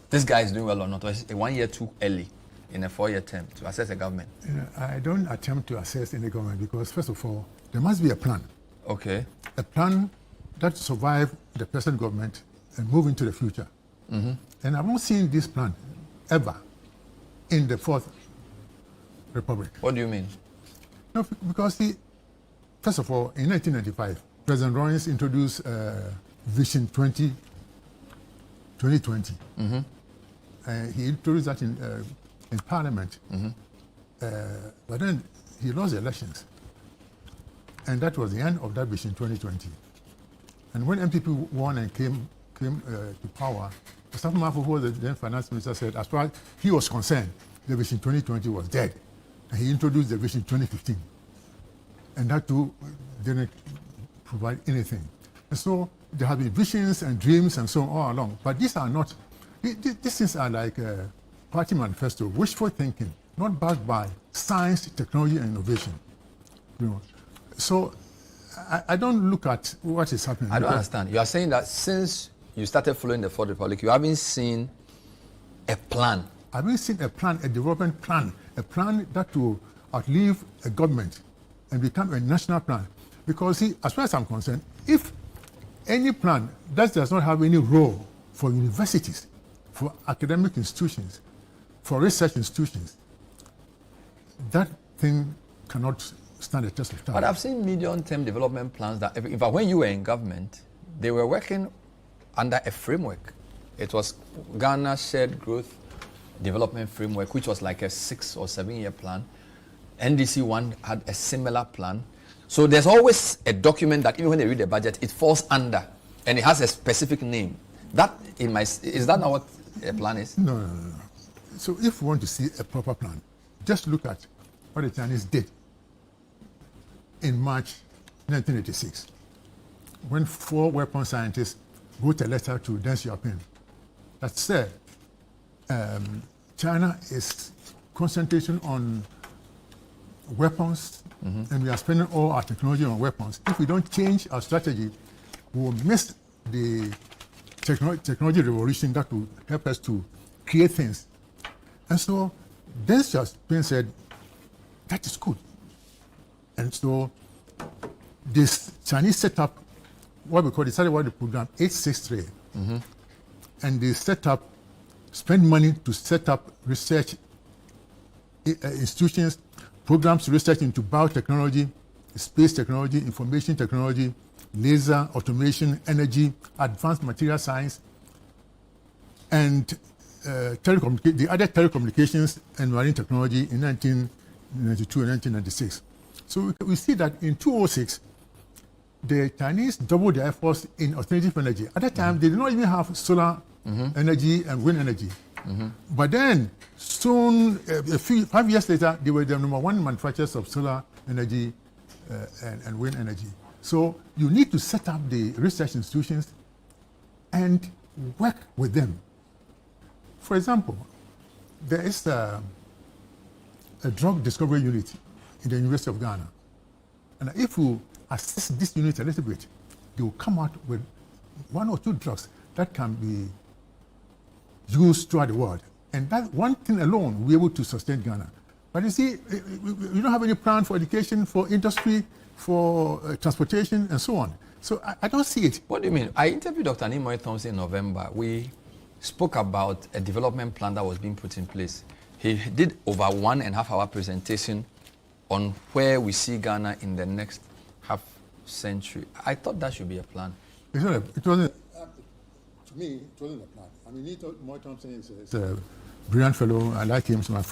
this guy is doing well or not? Or is it 1 year too early in a 4-year term to assess the government? I don't attempt to assess any government because, first of all, there must be a plan. Okay. A plan that survives the present government and move into the future. And I've not seen this plan ever in the Fourth Republic. What do you mean? No, because first of all, in 1995, President Rawlings introduced Vision 2020. He introduced that in Parliament. But then he lost the elections. And that was the end of that Vision 2020. And when MPP won and came to power, Mustafa Mahfoud, who was the then finance minister, said as far as he was concerned, the Vision 2020 was dead. And he introduced the Vision 2015. And that too didn't provide anything. And so there have been visions and dreams and so on all along. But these are not, these things are like a party manifesto, wishful thinking, not backed by science, technology, and innovation. So I don't look at what is happening. I don't understand. You are saying that since you started following the Fourth Republic, you haven't seen a plan. I haven't seen a plan, a development plan, a plan that will outlive a government and become a national plan. Because, see, as far as I'm concerned, if any plan that does not have any role for universities, for academic institutions, for research institutions, that thing cannot stand the test of time. But I've seen medium-term development plans that, in fact, when you were in government, they were working under a framework. It was Ghana Shared Growth Development Framework, which was like a 6 or 7 year plan. NDC one had a similar plan. So there's always a document that even when they read the budget, it falls under, and it has a specific name. Is that not what a plan is? No. So if you want to see a proper plan, just look at what the Chinese did in March 1986, when 4 weapon scientists wrote a letter to Deng Xiaoping that said China is concentrating on weapons, and we are spending all our technology on weapons. If we don't change our strategy, we will miss the technology revolution that will help us to create things. And so this just being said, that is good. And so this Chinese set up what we call the program 863. And they spend money to set up research institutions, programs to research into biotechnology, space technology, information technology, laser, automation, energy, advanced material science, and the other telecommunications and marine technology in 1992 and 1996. So we see that in 2006, the Chinese doubled their efforts in alternative energy. At that time, they did not even have solar energy and wind energy. But then, soon, 5 years later, they were the #1 manufacturers of solar energy and wind energy. So you need to set up the research institutions and work with them. For example, there is a drug discovery unit in the University of Ghana. And if you assess this unit a little bit, they will come out with 1 or 2 drugs that can be used throughout the world. And that one thing alone will be able to sustain Ghana. But you see, we don't have any plan for education, for industry, for transportation, and so on. So I don't see it. What do you mean? I interviewed Dr. Nimoy Thompson in November. We spoke about a development plan that was being put in place. He did over 1.5 hour presentation on where we see Ghana in the next half century. I thought that should be a plan. It wasn't. To me, it wasn't a plan. I mean, Nimoy Thompson is a brilliant fellow. I like him. He's my friend.